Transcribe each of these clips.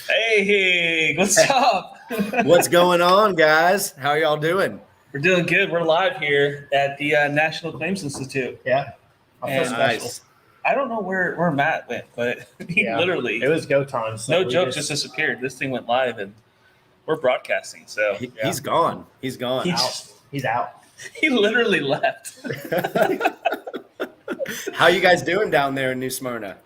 Hey, what's up? What's going on, guys? How are y'all doing? We're doing good. We're live here at the National Claims Institute. Yeah. And Nice. I don't know where Matt went, but he literally, It was go time. So no we joke, just disappeared. This thing went live and we're broadcasting. So He's gone. He's gone. He's out. he literally left. How you guys doing down there in New Smyrna?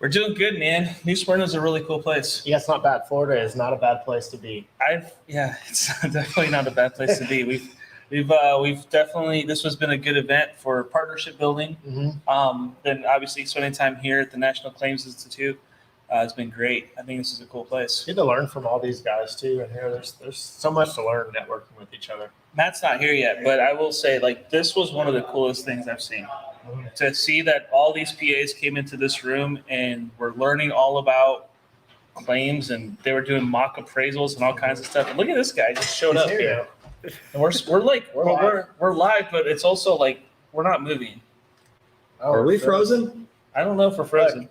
We're doing good, man. New Smyrna is a really cool place. Yeah, it's not bad. Florida is not a bad place to be. It's definitely not a bad place to be. We've definitely, this has been a good event for partnership building. Mm-hmm. Then obviously spending time here at the National Claims Institute has been great. I think this is a cool place. You get to learn from all these guys too. And here, there's so much to learn networking with each other. Matt's not here yet, but I will say, like, this was one of the coolest things I've seen. To see that all these PAs came into this room and were learning all about claims, and they were doing mock appraisals and all kinds of stuff. And look at this guy just showed up here. And we're live, but it's also like we're not moving. Oh, are we frozen? I don't know if we're frozen.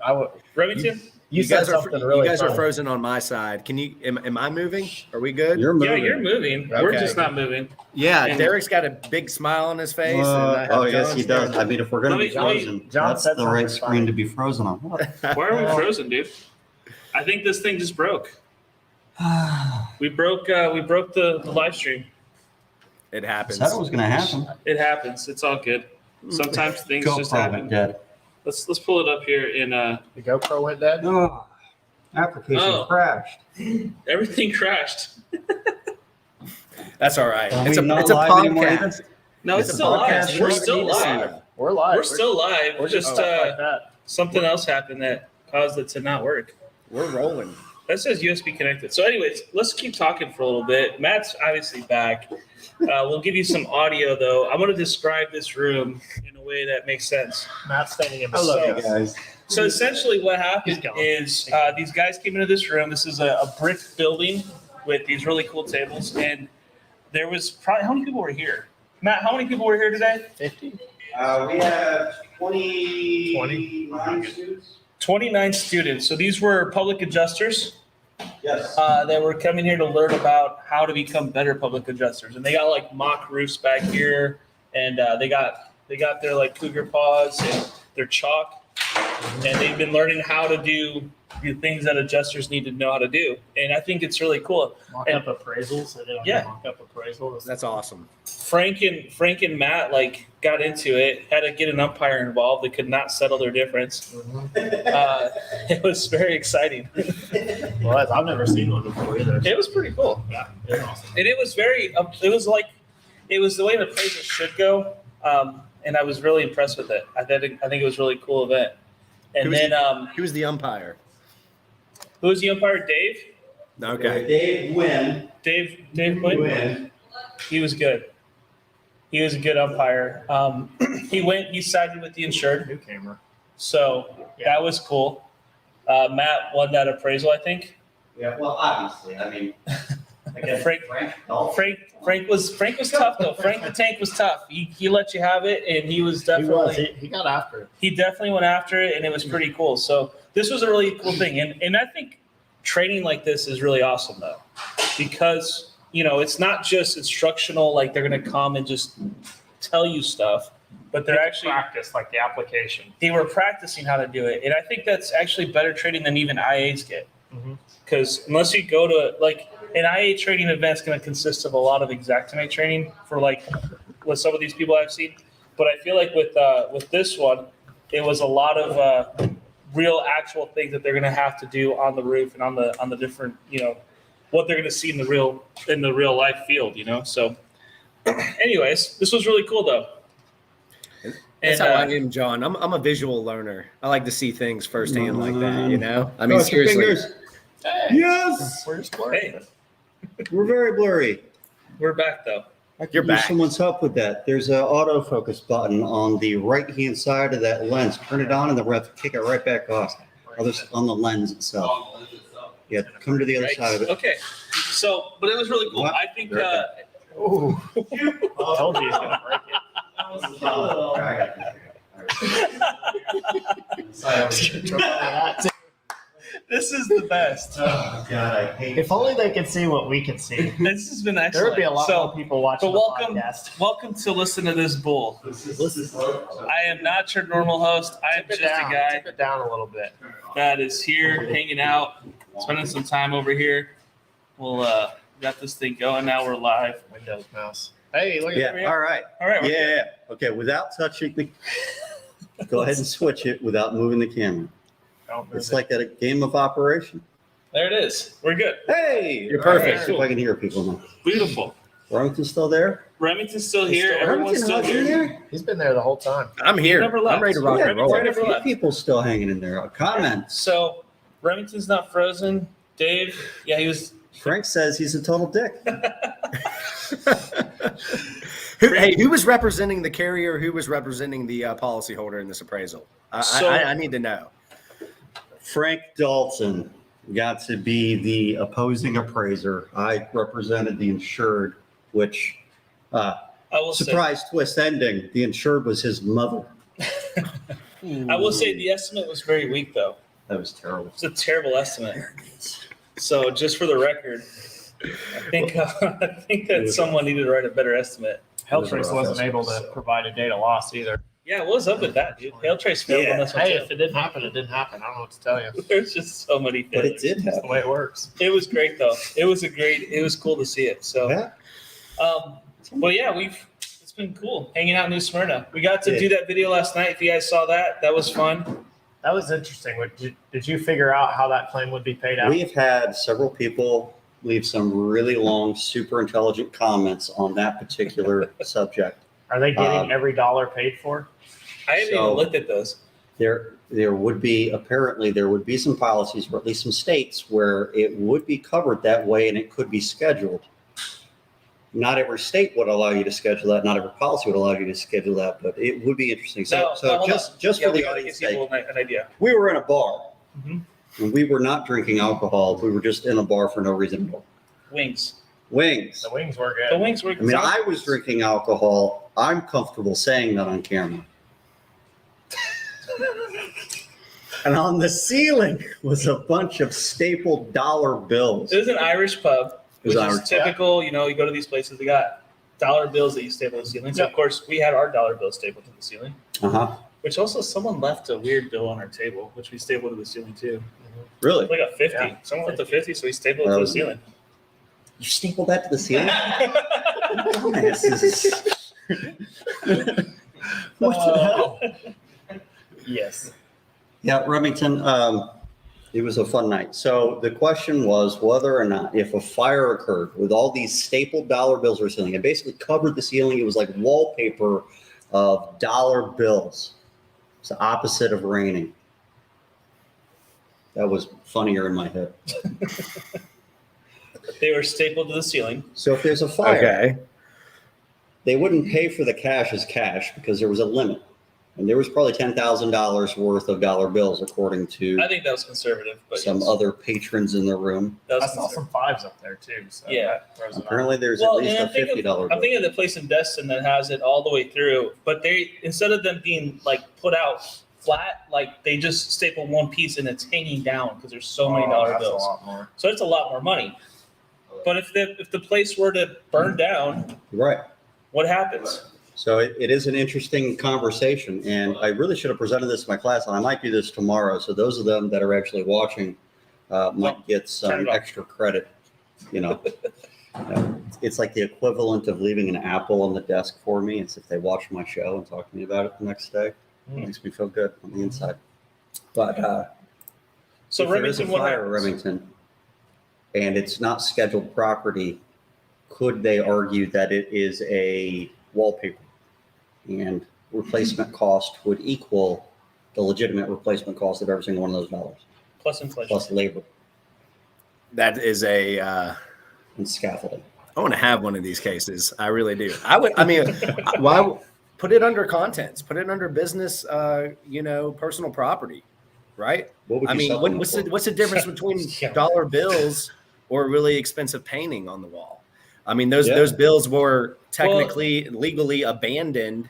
Remington? You guys said something really are funny. frozen on my side. Can you? Am I moving? Are we good? You're moving. Yeah, you're moving. Okay. We're just not moving. Yeah, And- Derek's got a big smile on his face. and I have Oh, yes, John's he does. there. I mean, if we're going to be Let me- frozen, John that's said the right something screen funny. to be frozen on. Why are we frozen, dude? I think this thing just broke. We broke the live stream. It happens. That was going to happen. It happens. It's all good. Sometimes things just GoPro happen. went dead. Let's pull it up here in The GoPro went dead. Oh, application Oh. crashed. everything crashed. That's all right. Are It's we a not it's a live anymore either? podcast. No, it's a still live. podcast. We're We still need to see live. you. We're live. We're still live. We're Just like that. something else happened that caused it to not work. We're rolling. That says USB connected. So, anyways, let's keep talking for a little bit. Matt's obviously back. We'll give you some audio, though. I'm going to describe this room in a way that makes sense. Matt's standing in I love you beside. guys. So, essentially, what happened He's gone. is these guys came into this room. This is a brick building with these really cool tables. And there was probably, how many people were here? Matt, how many people were here today? 50. We have 29 students. 29 students. So, these were public adjusters. Yes. That were coming here to learn about how to become better public adjusters, and they got like mock roofs back here, and they got their like cougar paws and their chalk, and they've been learning how to do the things that adjusters need to know how to do, and I think it's really cool. Mock-up appraisals. They did Yeah. mock-up appraisals. That's awesome. Frank and Matt like got into it, had to get an umpire involved. They could not settle their difference. It was very exciting. Well, I've never seen one before either. It was pretty cool. Yeah, it was awesome. And it was very, it was the way the appraisal should go. And I was really impressed with it. I think it was a really cool event. And Who was the umpire? who was the umpire? Dave? Okay. Dave Wynn. Dave Quinn? He was good. He was a good umpire. He sided with the insured. New camera. So that was cool. Matt won that appraisal, I think. Yeah, well, obviously. I mean, I guess Frank- Frank was tough though. Frank the Tank was tough. He let you have it, and he was definitely He got after it. he definitely went after it, and it was pretty cool. So this was a really cool thing, and I think training like this is really awesome though, because it's not just instructional, like they're going to come and just tell you stuff, but they're actually practice like the application. they were practicing how to do it, and I think that's actually better training than even IAs get. Mhm. Because unless you go to like an IA training event is going to consist of a lot of Xactimate training for like with some of these people I've seen, but I feel like with this one, it was a lot of real actual things that they're going to have to do on the roof and on the different what they're going to see in the real life field. So, anyways, this was really cool though. That's And, how I am, John. I'm a visual learner. I like to see things firsthand like that. I mean, Cross your seriously. fingers. Yes. We're just blurry. Hey, We're very blurry. we're back though. I could You're use back. someone's help with that. There's an autofocus button on the right-hand side of that lens. Turn it on, and then we'll have to kick it right back off. On the lens itself. Yeah, come to the other Right? side of it. Okay, so but it was really cool. What? I think. Ooh. I told you he's gonna break it. This is the best. Oh God, I hate. If only they could see what we could see. This has been excellent. There would be a lot more people watching So the welcome, podcast. welcome to Listen to This Bull. I am not your normal host. I am Tip just a guy Tip it down a little bit. that is here hanging out, spending some time over here. We'll got this thing going now. We're live. Windows mouse. Hey, look at Yeah. that. All right. All right. Yeah. Okay. Without touching the. Go ahead and switch it without moving the camera. Don't move It's it. like a game of operation. There it is. We're good. Hey, You're all perfect. right, see if I can hear people now. Beautiful. Remington's still there? Remington's still here. still- Everyone's still Remington, here. there? He's been there the whole time. I'm here. Never left. I'm ready to rock Yeah, and roll. right. Quite a few left. people still hanging in there. Comments. So Remington's not frozen. Dave, yeah, he was. Frank says he's a total dick. Who was representing the carrier? Who was representing the policyholder in this appraisal? I need to know. Frank Dalton got to be the opposing appraiser. I represented the insured, which, I will surprise twist ending, the insured was his mother. say. I will say the estimate was very weak, though. That was terrible. It's a terrible estimate. So just for the record, I think that someone needed to write a better estimite. Helltrace wasn't able to provide a data loss either. Yeah, what was up with that, dude? Hailtrace failed on this one Hey, too. if it didn't happen, it didn't happen. I don't know what to tell you. There's just so many But it failures. did That's the happen. way it works. It was great though. It was cool to see it. So, Yeah. well, yeah, it's been cool hanging out in New Smyrna. We got to Yeah. do that video last night. If you guys saw that, that was fun. That was interesting. Did you figure out how that claim would be paid out? We've had several people leave some really long, super intelligent comments on that particular subject. Are they getting every dollar paid for? I haven't So- even looked at those. There would be some policies, or at least some states, where it would be covered that way and it could be scheduled. Not every state would allow you to schedule that. Not every policy would allow you to schedule that, but it would be interesting. So, No, so hold just on. just Yeah, for we the gotta audience give people sake, an idea. we were in a bar Mhm. and we were not drinking alcohol. We were just in a bar for no reason at all. Wings. Wings. The wings were The good. wings were. I mean, I was drinking alcohol. I'm comfortable saying that on camera. And on the ceiling was a bunch of stapled dollar bills. It was an Irish pub, It was which Irish, is typical. You know, you go to these places, they got dollar bills that you staple to the ceiling. So Yeah. of course, we had our dollar bill stapled to the ceiling. Uh-huh. Which also someone left a weird bill on our table, which we stapled to the ceiling too. Really? Like a 50. Yeah. Someone left a 50, so we stapled it to the ceiling. You stapled that to the ceiling? Dumbasses. What the hell? Yes. Yeah, Remington, it was a fun night. So the question was whether or not if a fire occurred with all these stapled dollar bills or ceiling, it basically covered the ceiling. It was like wallpaper of dollar bills. It's the opposite of raining. That was funnier in my head. They were stapled to the ceiling. So if there's a fire, Okay. they wouldn't pay for the cash as cash because there was a limit. And there was probably $10,000 worth of dollar bills, according to I think that was conservative, but some yes, other patrons in the room. that was I saw conservative. some fives up there too. So Yeah. that throws it off. Apparently, there's Well, at least and a $50 I'm bill. thinking of the place in Destin that has it all the way through, but they instead of them being like put out flat, like they just staple one piece and it's hanging down because there's so many dollar that's bills. A lot more. So it's a lot more money. But if the place were to burn down, Right. what happens? So it is an interesting conversation, and I really should have presented this to my class, and I might do this tomorrow. So those of them that are actually watching might get Turn some it off. extra credit. You know, it's like the equivalent of leaving an apple on the desk for me. It's if they watch my show and talk to me about it the next day. It makes me feel good on the inside. But So if there is a Remington, what fire, happens? Remington, and it's not scheduled property, could they argue that it is a wallpaper and replacement cost would equal the legitimate replacement cost of every single one of those dollars, Plus inflation. plus labor That is a. and scaffolding? I want to have one of these cases. I really do. I would. I mean, why put it under contents? Put it under business. Personal property, right? What would I you mean, sell what, them what's for? the what's the difference between Yeah. dollar bills or really expensive painting on the wall? I mean, those Yeah. those bills were technically legally abandoned,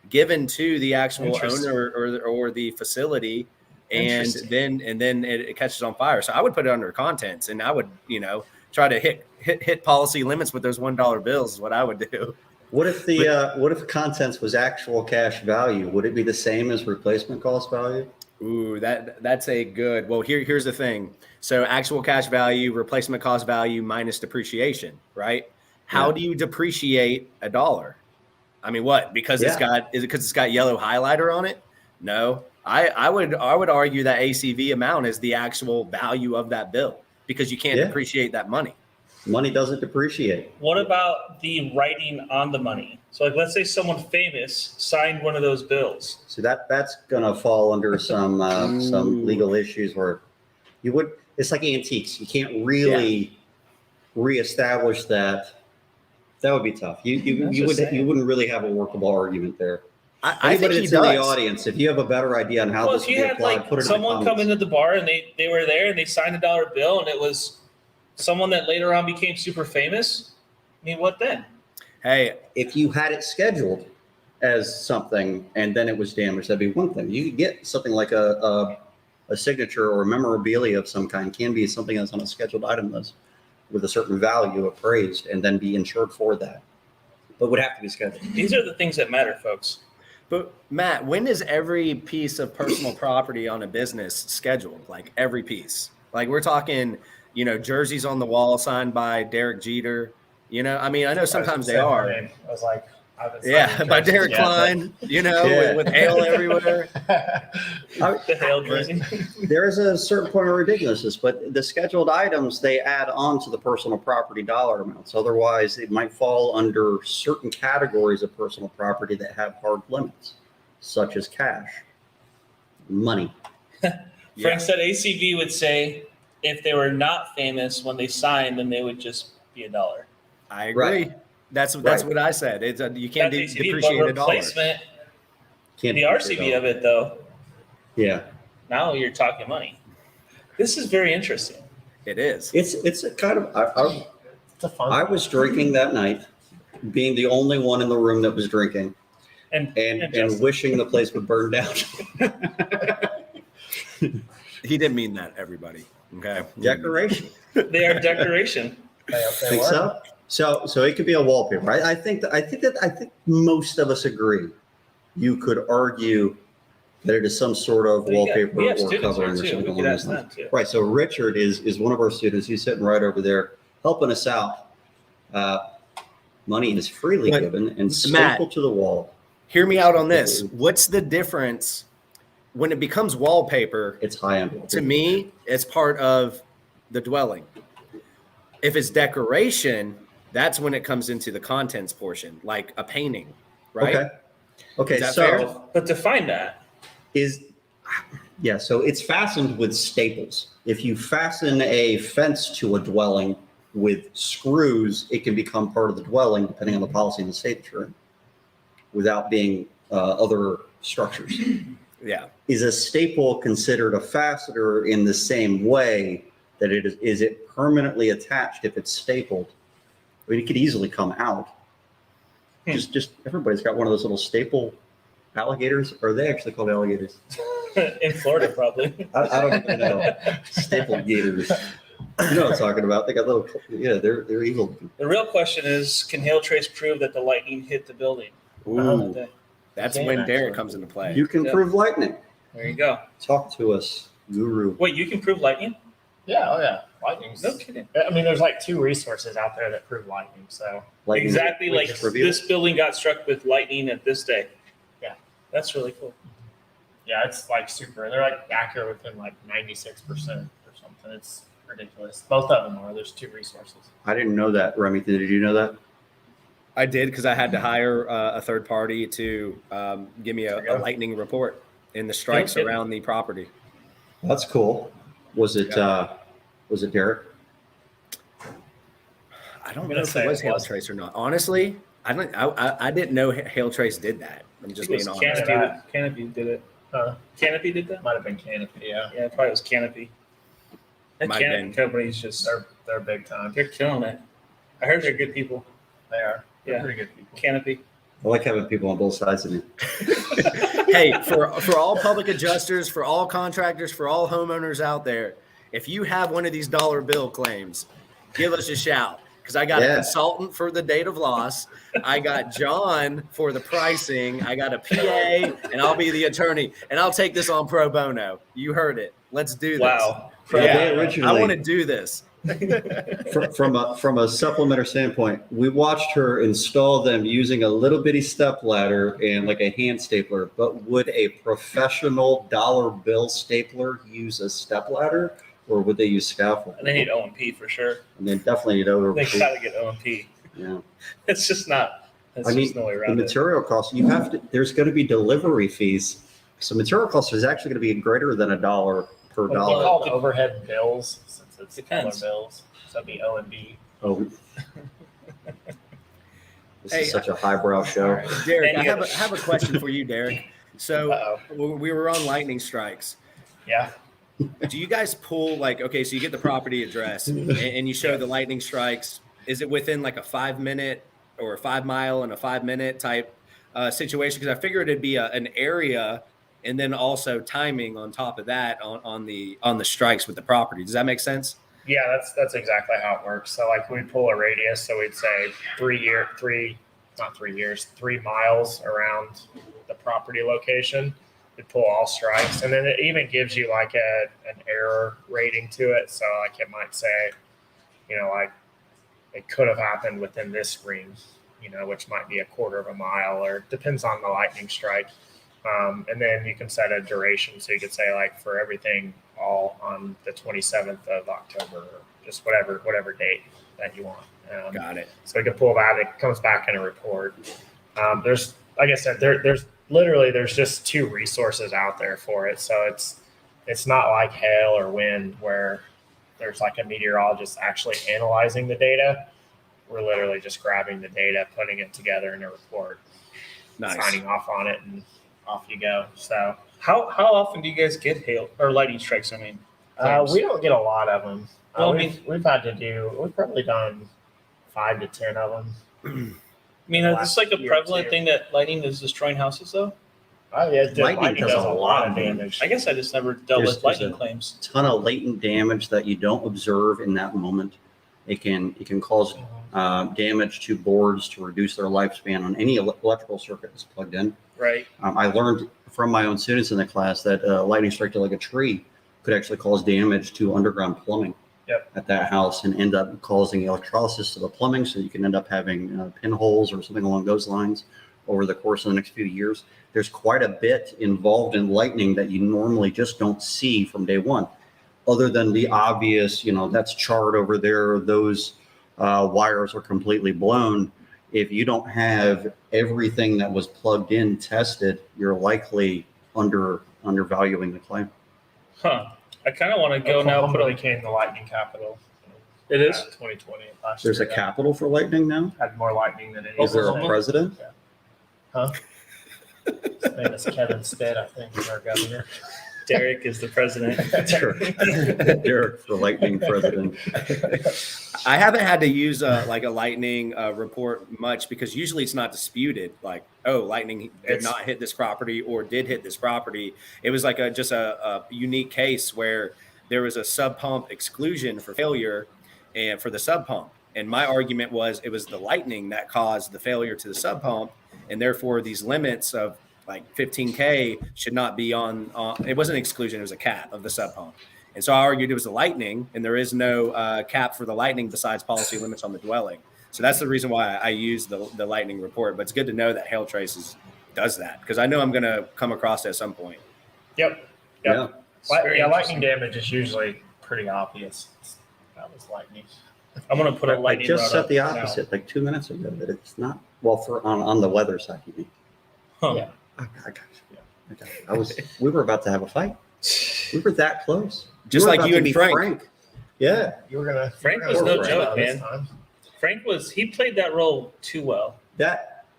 given to the actual Interesting. owner or the facility and then it catches on fire. So I would put it under contents, and I would, try to hit policy limits with those $1 bills is what I would do. What if contents was actual cash value? Would it be the same as replacement cost value? Ooh, that's a good. Well, here's the thing. So actual cash value, replacement cost value minus depreciation, right? How do you depreciate a dollar? I mean, what? Because is it because it's got yellow highlighter on it? No. I would argue that ACV amount is the actual value of that bill because you can't depreciate that money. Money doesn't depreciate. What about the writing on the money? So, like, let's say someone famous signed one of those bills. So that's gonna fall under some legal issues where it's like antiques. You can't really reestablish that. That would be tough. You wouldn't really have a workable argument there. Anybody that's in the audience, if you have a better idea on how this would be applied, put it in the someone comments. come into the bar and they were there and they signed a $1 bill and it was someone that later on became super famous. I mean, what then? Hey, if you had it scheduled as something and then it was damaged, that'd be one thing. You could get something like a signature or memorabilia of some kind, can be something that's on a scheduled item list with a certain value appraised and then be insured for that. But would have to be scheduled. These are the things that matter, folks. But Matt, when is every piece of personal property on a business scheduled? Like every piece? Like we're talking, jerseys on the wall signed by Derek Jeter. I mean, I know sometimes they are. I was like, by Derek Klein, with hail everywhere. The hail jersey. There is a certain point of ridiculousness, but the scheduled items, they add on to the personal property dollar amounts. Otherwise, it might fall under certain categories of personal property that have hard limits, such as cash, money. Frank said ACV would say if they were not famous when they signed, then they would just be $1. I agree. Right. That's what I said. It's you can't That's ACV, depreciate but a dollar. replacement, Can't the RCV of it though. Yeah, Now you're talking money. This is very interesting. It is. it's a kind of. It's a fun. I was drinking that night, being the only one in the room that was drinking, And and wishing the place would burn down. He didn't mean that, everybody. Okay. Decoration. they are decoration. Think so? So it could be a wallpaper. I think most of us agree. You could argue that it is some sort of wallpaper we have or students covering here or too. something We could along ask those them lines. too. Right. So Richard is one of our students. He's sitting right over there helping us out. Money is freely But, given and Matt, stapled to the wall. Hear me out on this. What's the difference when it becomes wallpaper? It's high end. To me, it's part of the dwelling. If it's decoration, that's when it comes into the contents portion, like a painting, right? Okay. Is that So fair? But define that. so it's fastened with staples. If you fasten a fence to a dwelling with screws, it can become part of the dwelling, depending on the policy in the state that you're in, without being other structures. Yeah. Is a staple considered a fastener in the same way that it is it permanently attached if it's stapled? I mean, it could easily come out. Just everybody's got one of those little staple alligators. Or are they actually called alligators? In Florida, probably. I don't even know. Staple gators. You know what I'm talking about. They got little, they're evil. The real question is, can hail trace prove that the lightning hit the building? Ooh, There that's Damn, when Derek actually. comes into play. You can Yeah. prove lightning. you go. Talk to us, guru. Wait, you can prove lightning? Yeah, oh yeah. Lightning's. No kidding. I mean, there's like 2 resources out there that prove lightning. So Lightning. Exactly, we like just reveal this building got struck with lightning at this day. Yeah. That's really cool. yeah, it's like super. They're like accurate within like 96% or something. It's ridiculous. Both of them are. There's 2 resources. I didn't know that, Remington. Did you know that? I did because I had to hire a third party to give me There you a go. lightning report in the strikes Okay. around the property. That's cool. Was it Derek? I don't I'm know gonna if say it was it Hail was. Trace or not. Honestly, I didn't know Hail Trace did that. I'm just being honest. Canada. Canopy did it. Uh, Canopy did that? might have been Canopy. Yeah, Yeah, it probably was Canopy. That Might Canopy been. company's just, they're big time. they're killing it. I heard they're good people. They are. They're Yeah. pretty good people. Canopy. I like having people on both sides of me. Hey, for all public adjusters, for all contractors, for all homeowners out there, if you have one of these dollar bill claims, give us a shout. Because I got a consultant for the date of loss. I got John for the pricing. I got a PA, and I'll be the attorney. And I'll take this on pro bono. You heard it. Let's do this. Wow. They I originally, want to do this. from a supplementary standpoint, we watched her install them using a little bitty step ladder and like a hand stapler. But would a professional dollar bill stapler use a step ladder, or would they use scaffold? And they need O&P for sure. And they definitely need over. They gotta get O&P. Yeah. It's just not. There's just no way The around it. material costs, you have to, there's going to be delivery fees. So material cost is actually going to be greater than $1 per What do you dollar. call overhead bills since it's Depends. dollar bills? So it'd be O and B. Oh. This Hey, is such a highbrow show. Derek, And I you have a question for you, Derek. So Uh-oh. we were on lightning strikes. Yeah. Do you guys pull like, okay, so you get the property address and you show the lightning strikes. Is it within like a 5 minute or a 5 mile and a 5 minute type situation? Because I figured it'd be an area and then also timing on top of that on the strikes with the property. Does that make sense? Yeah, that's exactly how it works. So like we'd pull a radius, so we'd say 3 miles around the property location. We'd pull all strikes, and then it even gives you like an error rating to it. So like it might say, like it could have happened within this ring, which might be a quarter of a mile, or depends on the lightning strike. And then you can set a duration, so you could say like for everything all on the 27th of October, or just whatever date that you want. Got it. So we can pull that. It comes back in a report. There's, like I said, there's just 2 resources out there for it. So it's not like hail or wind where there's like a meteorologist actually analyzing the data. We're literally just grabbing the data, putting it together in a report, Nice. signing off on it, and off you go. So How often do you guys get hail or lightning strikes? I mean, claims? we don't get a lot of them. Well, We've probably done 5 to 10 of them. I mean, is this like a Year or prevalent two. thing that lightning is destroying houses though? Oh yeah, Lightning does a lot of damage. I guess I just never dealt There's with lightning a claims. Ton of latent damage that you don't observe in that moment. It can cause damage to boards to reduce their lifespan on any electrical circuit that's plugged in. Right. I learned from my own students in the class that lightning strike to like a tree could actually cause damage to underground plumbing at that house and end up causing electrolysis to the plumbing. So you can end up having pinholes or something along those lines over the course of the next few years. There's quite a bit involved in lightning that you normally just don't see from day one, other than the obvious, that's charred over there. Those wires are completely blown. If you don't have everything that was plugged in tested, you're likely undervaluing the claim. Huh. I kind of want to go now. Oklahoma became the lightning capital. It is? 2020. Last There's a year. capital for lightning now. Had more lightning than any. Is there a Oklahoma? president? Huh? His name is Kevin Stead, I think, is our governor. Derek is the president. Derek for lightning president. I haven't had to use a lightning report much because usually it's not disputed. Like, oh, lightning did not hit this property or did hit this property. It was like just a unique case where there was a sub pump exclusion for failure and for the sub pump. And my argument was it was the lightning that caused the failure to the sub pump, and therefore these limits of like 15K should not be on it wasn't an exclusion, it was a cap of the sub pump. And so I argued it was the lightning, and there is no cap for the lightning besides policy limits on the dwelling. So that's the reason why I use the lightning report. But it's good to know that Hail Traces does that, because I know I'm going to come across it at some point. Yep. Yeah. Lightning damage is usually pretty obvious. That was lightning. I'm going to put a I lightning just rod said up the now. opposite like 2 minutes ago, that it's not, well, for on the weather side, you mean. Huh. Yeah. I got you. We were about to have a fight. We were that close. Just We were like about you to and be Frank. Yeah. You were gonna. Frank you were was gonna no work joke, out this man. time. Frank he played that role too well.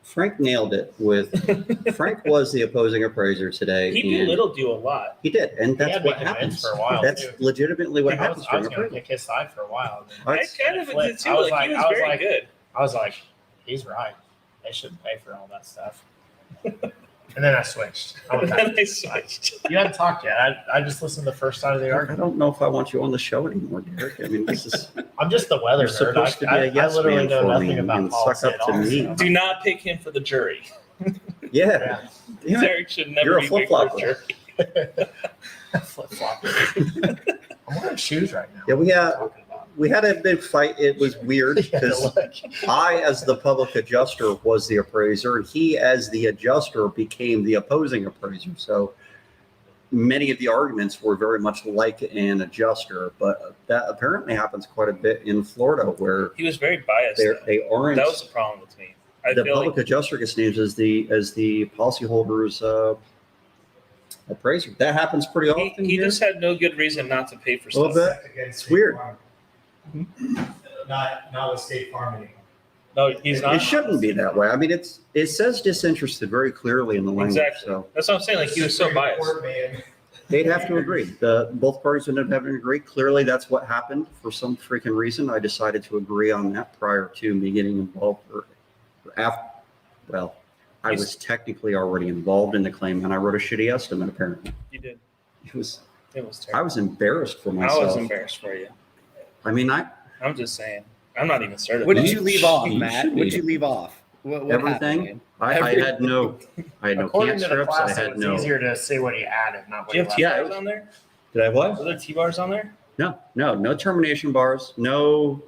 Frank nailed it with Frank was the opposing appraiser today. He and belittled you a lot. he did, and that's had me what convinced happens. for a while, That's too. legitimately what I happens was during gonna appraisal. pick his side for a while. And then I That's- kind of Flipped. did too. I was Like, he like- was very good. I was like, he's right. they shouldn't pay for all that stuff. And then I switched. And then I switched. You hadn't talked yet. I just listened to the first side of the I argument. don't know if I want you on the show anymore, Derek. I mean, this is I'm just the weather you're nerd. supposed to be a yes literally man know for me nothing about and policy suck at up to all. me. so- Do not pick him for the jury. Yeah. Damn it. Derek should never You're a be picked for flip-flopper. jury. Flip flop. I'm wearing shoes right now. Yeah, What are you talking about? we had a big fight. It was weird Yeah, because look. I, as the public adjuster, was the appraiser, and he, as the adjuster, became the opposing appraiser. So many of the arguments were very much like an adjuster, but that apparently happens quite a bit in Florida, where He was very biased. they're- though. they aren't. That was the problem with me. I The feel public like adjuster gets named as the policyholder's appraiser. That happens pretty often. he here. just had no good reason not to pay for A little stuff. bit. Against It's weird. State Farm. Not with State Farm anymore. No, he's not. It shouldn't be that way. I mean, it says disinterested very clearly in the language. Exactly. So That's what I'm saying. Like he was so Supreme biased. Court, man. they'd have to agree. Both parties would have to agree. Clearly, that's what happened. For some freaking reason, I decided to agree on that prior to me getting involved. Or after, well, I was technically already involved in the claim, and I wrote a shitty estimate. Apparently, You did. it was. It was I terrible. was embarrassed for I myself. was embarrassed for you. I mean, I'm just saying. I'm not even certified. What did you leave off, You Matt? should What did be. you leave off? What Everything? happened, man? I had no According can to the strips. I class, it had was no. easier to see what he added, not what Do you he have left. T-bars on there? Did I what? Were there T-bars on there? No termination bars, no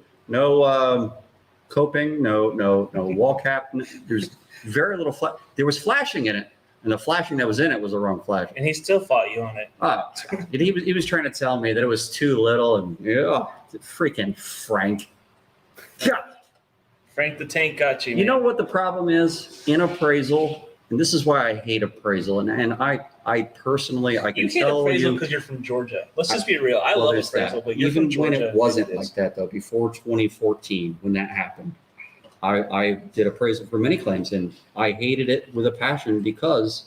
coping, no wall cap. There's very little there was flashing in it, and the flashing that was in it was the wrong flashing. And he still fought you on it. And he was trying to tell me that it was too little, and freaking Frank. Yeah. Frank the Tank got you. You know man. what the problem is in appraisal, and this is why I hate appraisal, and I personally I can You hate tell appraisal you. because you're from Georgia. Let's just be real. I Well, love there's appraisal, that. but you're Even from Georgia. when it wasn't is. like that though, before 2014 when that happened, I did appraisal for many claims, and I hated it with a passion because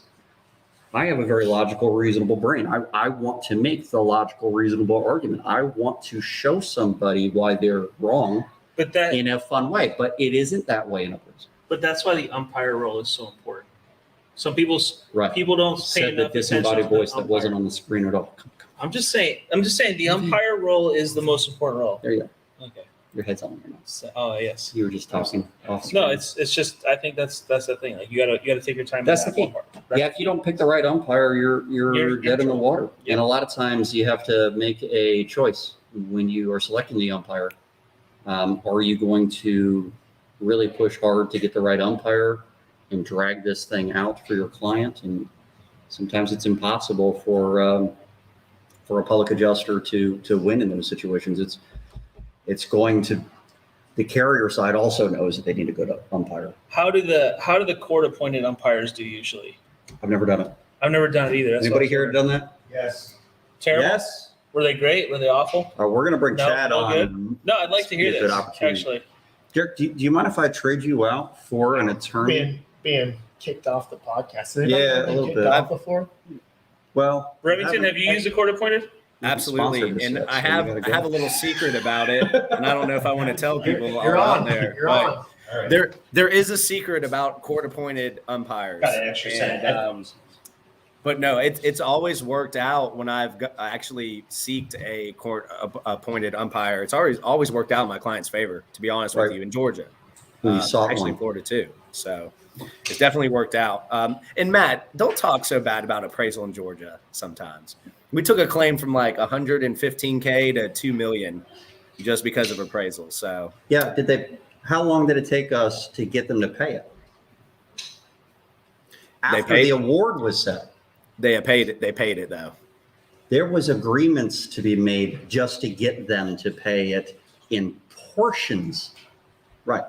I have a very logical, reasonable brain. I want to make the logical, reasonable argument. I want to show somebody why they're wrong But that, in a fun way, but it isn't that way in appraisal. but that's why the umpire role is so important. Some people Right. don't pay Said enough the attention disembodied to the voice that wasn't umpire. on the screen at all. I'm just saying. The umpire role is the most important role. There you go. Okay. Your head's on your mouth. So, oh yes. You were just talking off screen. No, it's just. I think that's the thing. Like you gotta take your time. That's in the that key. one part, right? Yeah, if you don't pick the right umpire, you're You're dead in the trouble. water. Yeah. And a lot of times you have to make a choice when you are selecting the umpire. Are you going to really push hard to get the right umpire and drag this thing out for your client? And sometimes it's impossible for a public adjuster to win in those situations. It's going to. The carrier side also knows that they need to go to umpire. How do the court appointed umpires do usually? I've never done it. I've never done it either. That's Anybody what here I'm done that? Yes. Terrible. Yes. Were they great? Were they awful? We're going to bring No, Chad no on. good? No, I'd like to hear Be a good this. opportunity. Actually, Derek, do you mind if I trade you out for an attorney? Being kicked off the podcast. Has anybody Yeah, ever a been little kicked bit. off before? Well, Remington, have you used a court appointed? Absolutely, and I have a little secret about it, and I don't know if I want to tell people You're all out on. there. You're but on. All right. There is a secret about court-appointed umpires. Got an extra set of And, headphones. but no, it's always worked out when I've actually seeked a court-appointed umpire. It's always worked out in my client's favor, to be honest with Right. you, in Georgia. When you saw Actually, in one. Florida too. So it's definitely worked out. And Matt, don't talk so bad about appraisal in Georgia sometimes. We took a claim from like 115K to 2 million just because of appraisal. So Yeah, how long did it take us to get them to pay it? After paid the it. award was set, they paid it though. there was agreements to be made just to get them to pay it in portions. Right.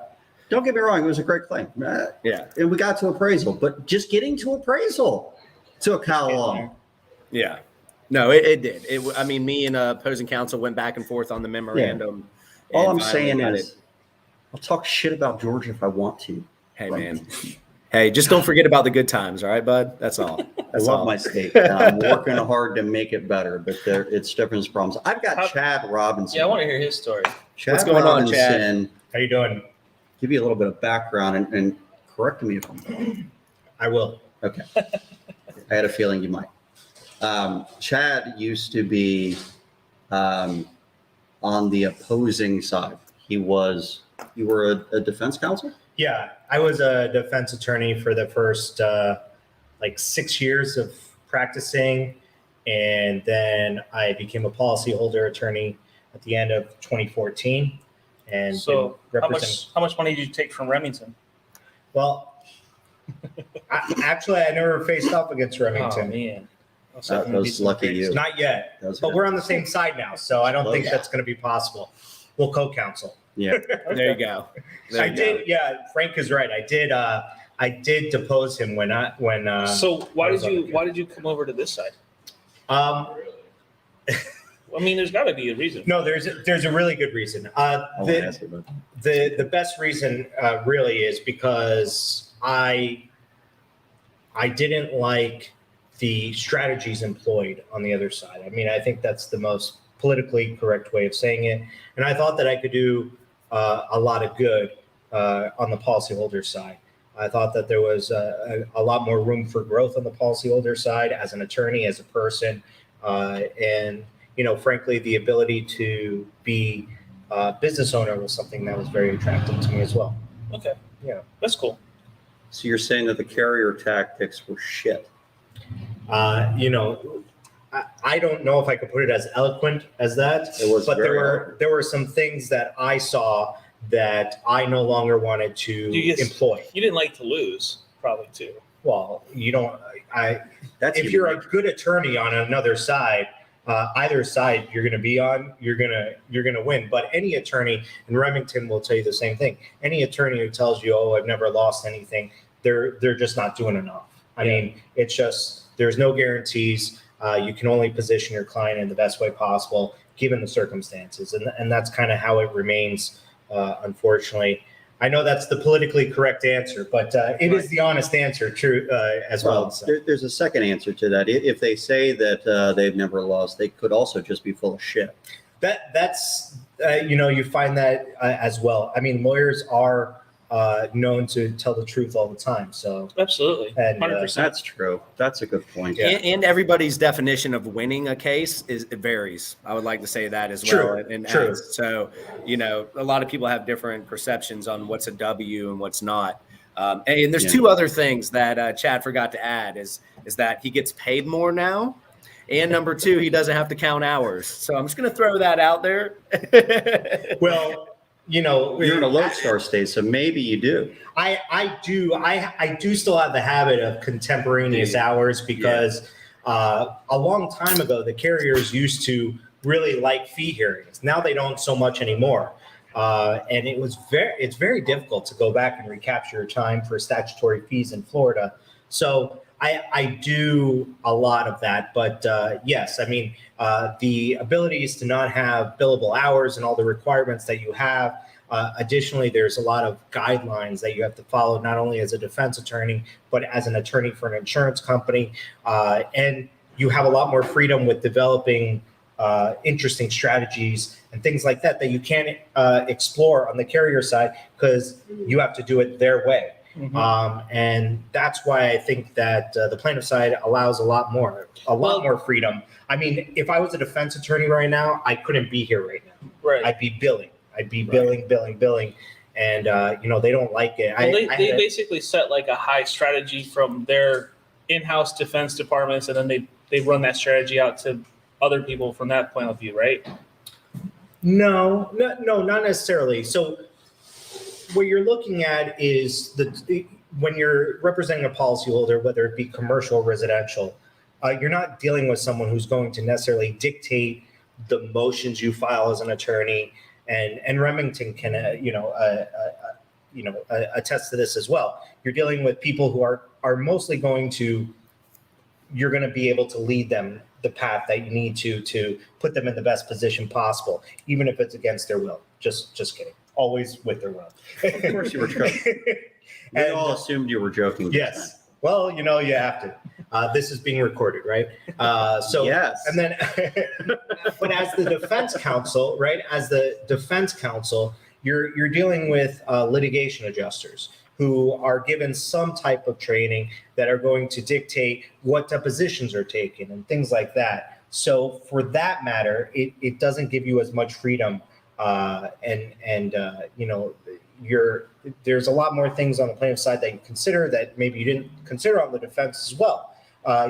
Don't get me wrong, it was a great claim. Yeah. And we got to appraisal, but just getting to appraisal took how long? Yeah. No, it did. I mean, me and opposing counsel went back and forth on the memorandum. All and I'm finally saying got is, I'll talk shit about Georgia if I want to. hey, man. Hey, just don't forget about the good times, all right, bud? That's all. I That's love all. my state. And I'm working hard to make it better, but it's different problems. I've got How- Chad Robinson. Yeah, I want to hear his story. Chad What's going on, Chad? Robinson, How you doing? give you a little bit of background, and Correct me if I'm wrong. I will. Okay. I had a feeling you might. Chad used to be on the opposing side. You were a defense counsel? Yeah, I was a defense attorney for the first like 6 years of practicing, and then I became a policyholder attorney at the end of 2014. And So been how representing- much money did you take from Remington? Well, actually, I never faced up against Oh Remington. man, That was lucky you. Not yet, That was but good. we're on the same side now, so I don't think Yeah. that's going to be possible. We'll co-counsel. Yeah. There you go. There I you did. Yeah, Frank is right. I did depose him when. So why I did was on the you come over to this side? Um, I mean, there's got to be a reason. no, there's a really good reason. I want to ask you about The best reason really is because I didn't like the strategies employed on the other side. I mean, I think that's the most politically correct way of saying it. And I thought that I could do a lot of good on the policyholder side. I thought that there was a lot more room for growth on the policyholder side as an attorney, as a person, and frankly, the ability to be a business owner was something that was very attractive to me as well. Okay. Yeah. That's cool. So you're saying that the carrier tactics were shit? I don't know if I could put it as eloquent as that, It was but very there were some things that I saw that I no longer wanted to You just- employ. You didn't like to lose, probably too. Well, you don't. That's If you're a good attorney on another side, either side you're going to be on, you're going to win. But any attorney, and Remington will tell you the same thing. Any attorney who tells you, "Oh, I've never lost anything," they're just not doing enough. I mean, it's just there's no guarantees. You can only position your client in the best way possible, given the circumstances, and that's kind of how it remains. Unfortunately, I know that's the politically correct answer, but it is the honest answer, true as well. Well, So. there's a second answer to that. If they say that they've never lost, they could also just be full of shit. That's you find that as well. I mean, lawyers are known to tell the truth all the time. So Absolutely. And, 100%. That's true. That's a good point. Yeah. And everybody's definition of winning a case it varies. I would like to say that as True, well. And true. so, a lot of people have different perceptions on what's a W and what's not. And there's Yeah. two other things that Chad forgot to add is that he gets paid more now. And number two, he doesn't have to count hours. So I'm just going to throw that out there. well, You're in a lodestar state, so maybe you do. I do still have the habit of contemporaneous hours because a long time ago the carriers used to really like fee hearings. Now they don't so much anymore, and it's very difficult to go back and recapture your time for statutory fees in Florida. So I do a lot of that, but yes, I mean the ability is to not have billable hours and all the requirements that you have. Additionally, there's a lot of guidelines that you have to follow, not only as a defense attorney, but as an attorney for an insurance company. And you have a lot more freedom with developing interesting strategies and things like that you can't explore on the carrier side because you have to do it their way. And that's why I think that the plaintiff side allows a lot more freedom. I mean, if I was a defense attorney right now, I couldn't be here right now. Right. I'd be billing, and they don't like it. Well, they basically set like a high strategy from their in-house defense departments, and then they run that strategy out to other people from that point of view, right? No, not necessarily. So what you're looking at is when you're representing a policyholder, whether it be commercial or residential, you're not dealing with someone who's going to necessarily dictate the motions you file as an attorney. And Remington can, attest to this as well. You're dealing with people who are mostly you're going to be able to lead them the path that you need to put them in the best position possible, even if it's against their will. Just kidding. Always with their will. Of course you were joking. We all assumed you were joking. Yes. Well, you have to. This is being recorded, right? So Yes. And then, but as the defense counsel, right? As the defense counsel, you're dealing with litigation adjusters. who are given some type of training that are going to dictate what depositions are taken and things like that. So for that matter, it doesn't give you as much freedom, there's a lot more things on the plaintiff side that you consider that maybe you didn't consider on the defense as well.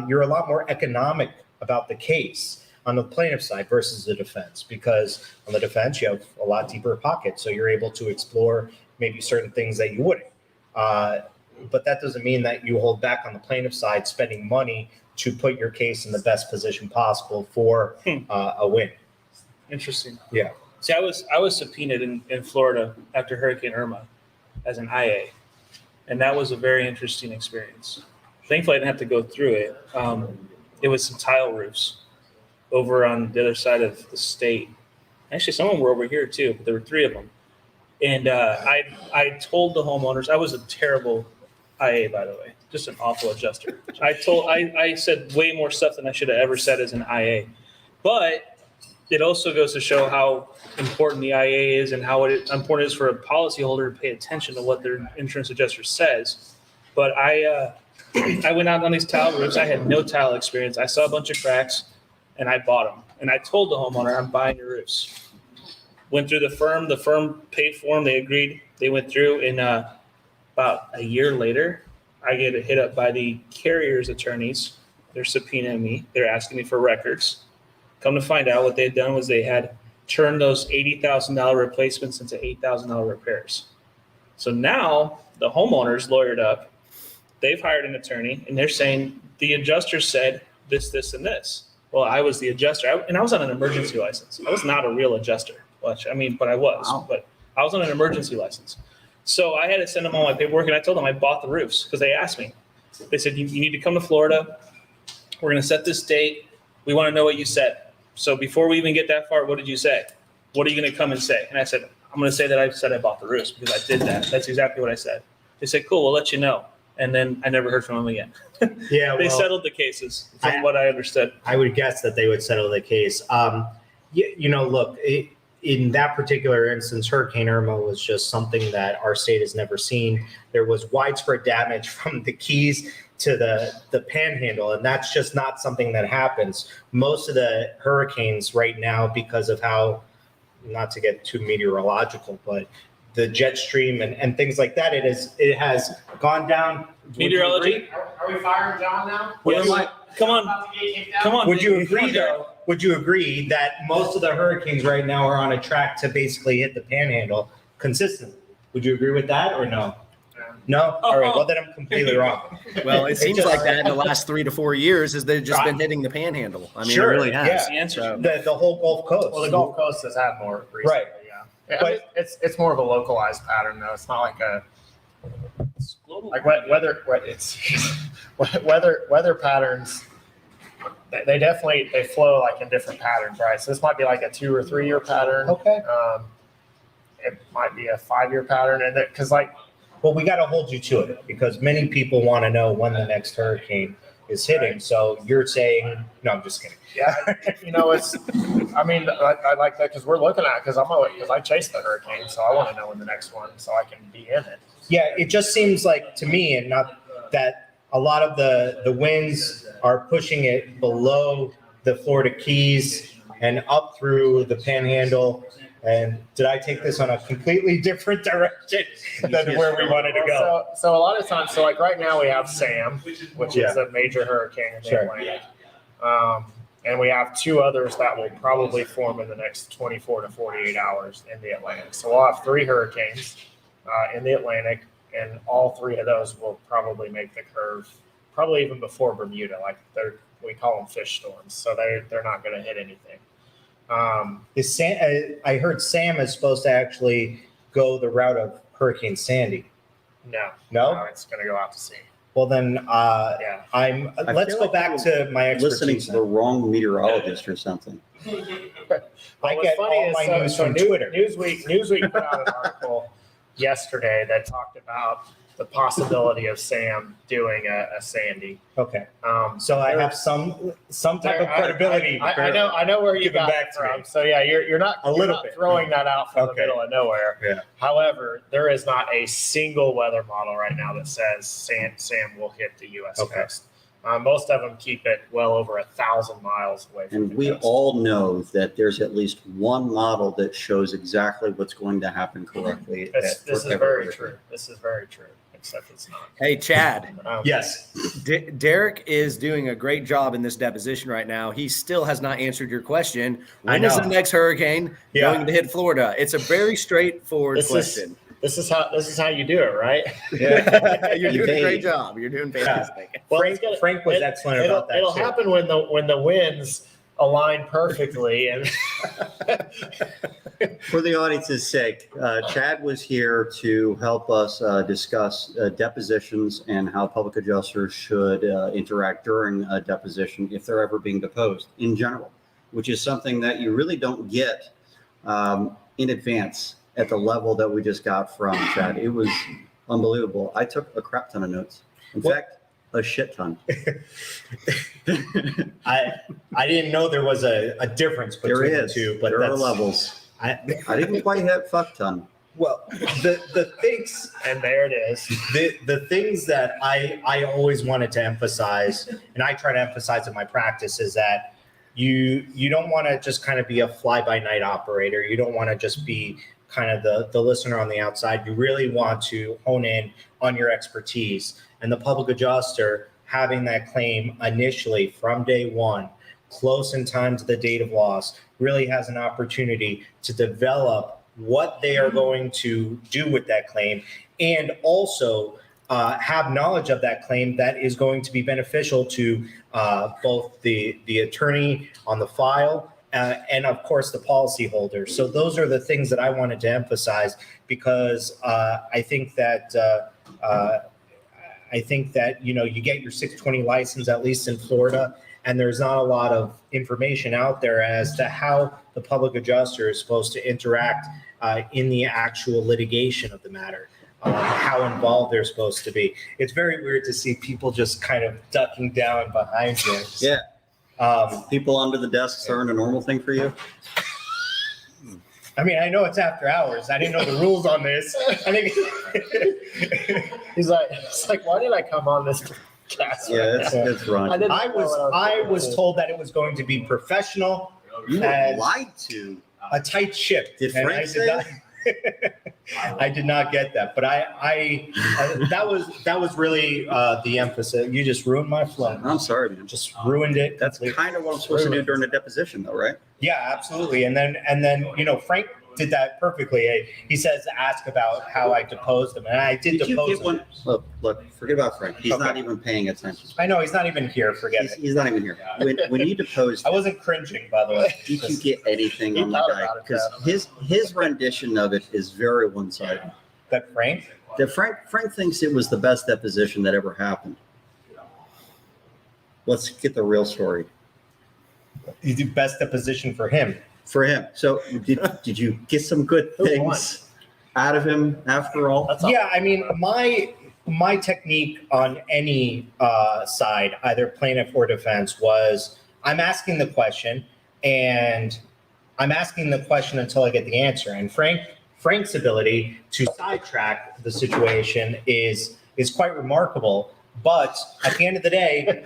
You're a lot more economic about the case on the plaintiff side versus the defense, because on the defense you have a lot deeper pocket, so you're able to explore maybe certain things that you wouldn't. But that doesn't mean that you hold back on the plaintiff side spending money to put your case in the best position possible for a win. Interesting. Yeah. See, I was subpoenaed in Florida after Hurricane Irma as an IA, and that was a very interesting experience. Thankfully, I didn't have to go through it. It was some tile roofs over on the other side of the state. Actually, some of them were over here too, but there were 3 of them. And I told the homeowners, I was a terrible IA, by the way, just an awful adjuster. I said way more stuff than I should have ever said as an IA. But it also goes to show how important the IA is and how important it is for a policyholder to pay attention to what their insurance adjuster says. But I went out on these tile roofs. I had no tile experience. I saw a bunch of cracks, and I bought them. And I told the homeowner, I'm buying your roofs. Went through the firm paid for them. They agreed. They went through, and about a year later, I get hit up by the carrier's attorneys. They're subpoenaing me. They're asking me for records. Come to find out, what they had done was they had turned those $80,000 replacements into $8,000 repairs. So now the homeowner's lawyered up. They've hired an attorney, and they're saying the adjuster said this, this, and this. Well, I was the adjuster, and I was on an emergency license. I was not a real adjuster, but I was. Wow. But I was on an emergency license. So I had to send them all my paperwork, and I told them I bought the roofs because they asked me. They said, you need to come to Florida. We're going to set this date. We want to know what you said. So before we even get that far, what did you say? What are you going to come and say? And I said, I'm going to say that I said I bought the roofs because I did that. That's exactly what I said. They said, cool, we'll let you know. And then I never heard from them again. Yeah, They settled the cases from what I understood. I would guess that they would settle the case. Look, in that particular instance, Hurricane Irma was just something that our state has never seen. There was widespread damage from the Keys to the Panhandle, and that's just not something that happens. Most of the hurricanes right now, because of how, not to get too meteorological, but the jet stream and things like that, it has gone down. Meteorology? Are we firing John now? Yes. Come on. Come on. Would you agree though? Would you agree that most of the hurricanes right now are on a track to basically hit the Panhandle consistently? Would you agree with that or no? No? All right. Well, then I'm completely wrong. Well, it seems like that in the last 3 to 4 years is they've just been hitting the Panhandle. I mean, Sure, it really has. yeah. The answer. So- The whole Gulf Coast. Well, the Gulf Coast has had more recently, Right. yeah. But- It's more of a localized pattern though. It's not like It's global. weather patterns. They definitely flow like in different patterns, right? So this might be like a 2 or 3 year pattern. Okay. It might be a 5-year pattern, and because Well, we got to hold you to it because many people want to know when the next hurricane is hitting. So you're saying, no, I'm just kidding. yeah, I like that because we're looking at because I chase the hurricane, so I want to know when the next one so I can be in it. Yeah, it just seems like to me, and not that a lot of the winds are pushing it below the Florida Keys and up through the Panhandle. And did I take this on a completely different direction than where we wanted to go? So a lot of times, so like right now we have Sam, which Yeah. is a major hurricane in the Sure. Atlantic. And we have 2 others that will probably form in the next 24 to 48 hours in the Atlantic. So we'll have 3 hurricanes in the Atlantic, and all 3 of those will probably make the curve, probably even before Bermuda. Like we call them fish storms, so they're not going to hit anything. I heard Sam is supposed to actually go the route of Hurricane Sandy. No? It's going to go out to sea. Well, then Yeah. let's feel go like back to my Listening expertise. to the wrong meteorologist or something. I What's get funny all is, my so- news so from New- Twitter. Newsweek put out an article yesterday that talked about the possibility of Sam doing a Sandy. Okay. So I have some type of credibility. I know where you Giving got back it to me. from. So yeah, you're not A little not bit. throwing that out from the Okay. middle of nowhere. Yeah. However, there is not a single weather model right now that says Sam will hit the U.S. Okay. coast. Most of them keep it well over 1,000 miles away from And the we coast. all know that there's at least one model that shows exactly what's going to happen correctly. This is for every very hurricane. true. This is very true, except it's not. Hey, Chad, Yes. Derek is doing a great job in this deposition right now. He still has not answered your question. I When is know. the next hurricane Yeah. going to hit Florida? It's a very straightforward question. This is how you do it, right? Yeah. You're doing a Evade. great job. You're doing fantastic. Well, Frank, it's gonna- Frank was excellent about that It'll too. happen when the winds align perfectly, and For the audience's sake, Chad was here to help us discuss depositions and how public adjusters should interact during a deposition if they're ever being deposed in general, which is something that you really don't get in advance at the level that we just got from Chad. It was unbelievable. I took a crap ton of notes. In fact, a shit ton. I didn't know there was a difference There between the is. two, but There are that's levels. I, I didn't quite hit fuck ton. well, the things and there it is. the things that I always wanted to emphasize, and I try to emphasize in my practice, is that you don't want to just kind of be a fly by night operator. You don't want to just be kind of the listener on the outside. You really want to hone in on your expertise. And the public adjuster having that claim initially from day one, close in time to the date of loss, really has an opportunity to develop what they are going to do with that claim, and also have knowledge of that claim that is going to be beneficial to both the attorney on the file and of course the policyholder. So those are the things that I wanted to emphasize, because I think that you get your 620 license, at least in Florida, and there's not a lot of information out there as to how the public adjuster is supposed to interact in the actual litigation of the matter, how involved they're supposed to be. It's very weird to see people just kind of ducking down behind you. Yeah. Um, People under the desks aren't a normal thing for you? I mean, I know it's after hours. I didn't know the rules on this. I think He's like, why did I come on this cast? Yeah, it's wrong. I didn't I know what I doing. was told that it was going to be professional, You were and lied to. a tight ship. Did and Frank I say not, I did not get that, but that was really the emphasis. You just ruined my flow. I'm sorry, man. Just ruined it. That's completely. kind of what I'm supposed to do during a deposition, though, right? Yeah, absolutely. And then Frank did that perfectly. He says ask about how I deposed him, and I did Did you depose get one? him. Look, forget about Frank. He's Okay. not even paying attention. I know he's not even here. Forget it. He's not even here. When you deposed, I wasn't cringing, by the way. did you get anything He on the thought guy? about it, Because his rendition of it is very one-sided. That Frank? Frank thinks it was the best deposition that ever happened. Let's get the real story You do best deposition for him. for him. So did you get some good Who things out of him after all? That's all. Yeah, I mean, my technique on any side, either plaintiff or defense, was I'm asking the question, and I'm asking the question until I get the answer. And Frank's ability to sidetrack the situation is quite remarkable. But at the end of the day,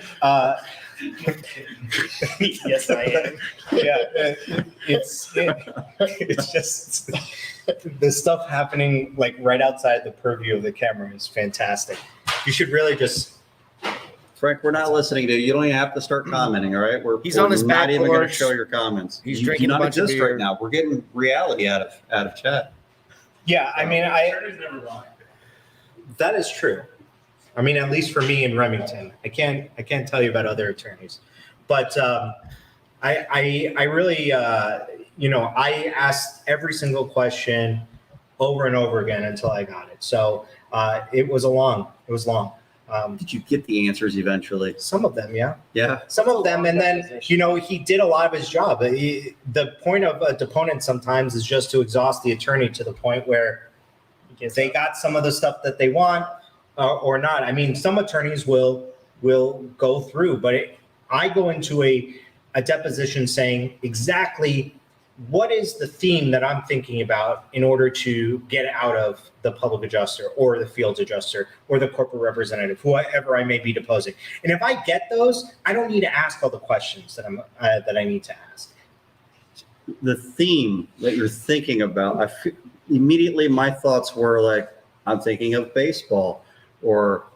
yes, I am. Yeah, it's just the stuff happening like right outside the purview of the camera is fantastic. You should really just. Frank, we're not listening to you. You don't even have to start commenting, all right? He's on his not back even going to porch. show your comments. He's You drinking do a not bunch of exist beer. right now. We're getting reality out of chat. Yeah, I mean, that is true. I mean, at least for me in Remington, I can't tell you about other attorneys, but I really, I asked every single question over and over again until I got it. So it was long. Did you get the answers eventually? Some of them, yeah. Yeah. Some of them, and then he did a lot of his job. The point of a deponent sometimes is just to exhaust the attorney to the point where they got some of the stuff that they want, or not. I mean, some attorneys will go through, but I go into a deposition saying exactly what is the theme that I'm thinking about in order to get out of the public adjuster or the field adjuster or the corporate representative, whoever I may be deposing. And if I get those, I don't need to ask all the questions that I need to ask. The theme that you're thinking about, immediately my thoughts were like, I'm thinking of baseball or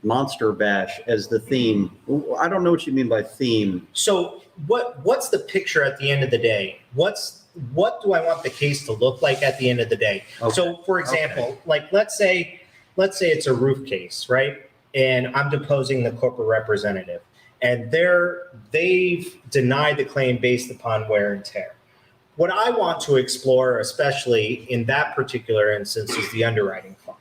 Monster Bash as the theme. I don't know what you mean by theme. So what's the picture at the end of the day? What do I want the case to look like at the end of the day? Okay. So for example, like let's say it's a roof case, right? And I'm deposing the corporate representative, and they've denied the claim based upon wear and tear. What I want to explore, especially in that particular instance, is the underwriting file.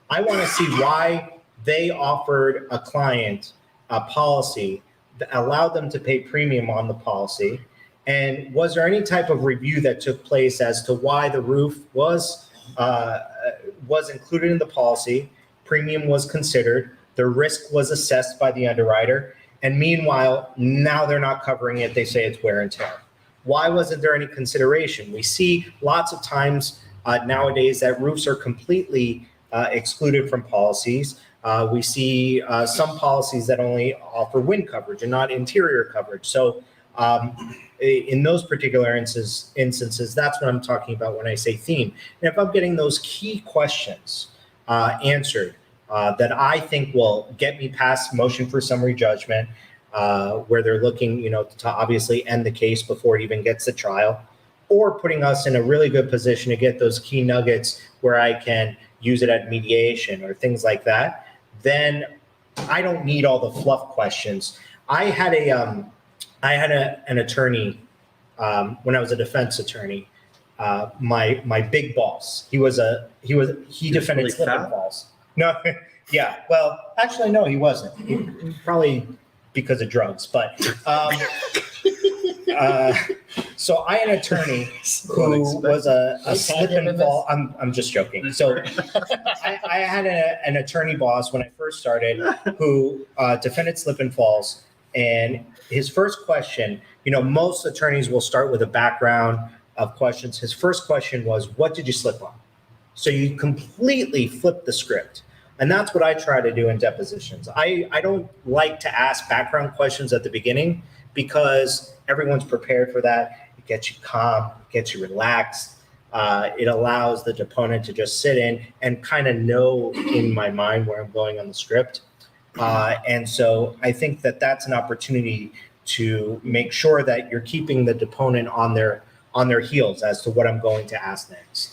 I want to see why they offered a client a policy that allowed them to pay premium on the policy. And was there any type of review that took place as to why the roof was included in the policy, premium was considered, the risk was assessed by the underwriter, and meanwhile, now they're not covering it, they say it's wear and tear. Why wasn't there any consideration? We see lots of times nowadays that roofs are completely excluded from policies. We see some policies that only offer wind coverage and not interior coverage. So in those particular instances, that's what I'm talking about when I say theme. And if I'm getting those key questions answered that I think will get me past motion for summary judgment, where they're looking, to obviously end the case before it even gets to trial, or putting us in a really good position to get those key nuggets where I can use it at mediation or things like that, then I don't need all the fluff questions. I had an attorney when I was a defense attorney. My big boss. He defended really slip and fat? falls. No, yeah. Well, actually, no, he wasn't. He probably because of drugs, but. So I had an attorney who was a slip and fall. I'm just joking. So I had an attorney boss when I first started who defended slip and falls. And his first question, most attorneys will start with a background of questions. His first question was, what did you slip on? So you completely flip the script. And that's what I try to do in depositions. I don't like to ask background questions at the beginning because everyone's prepared for that. It gets you calm, it gets you relaxed. It allows the deponent to just sit in and kind of know in my mind where I'm going on the script. And so I think that that's an opportunity to make sure that you're keeping the deponent on their heels as to what I'm going to ask next.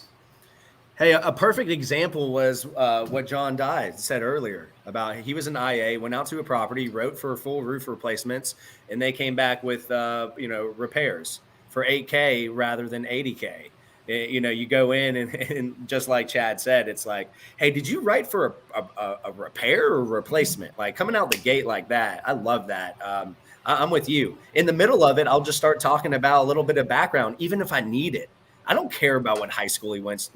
Hey, a perfect example was what John Dye said earlier about he was an IA, went out to a property, wrote for full roof replacements, and they came back with repairs for $8K rather than $80K. You go in and just like Chad said, it's like, hey, did you write for a repair or replacement? Like coming out the gate like that, I love that. I'm with you. In the middle of it, I'll just start talking about a little bit of background, even if I need it. I don't care about what high school he went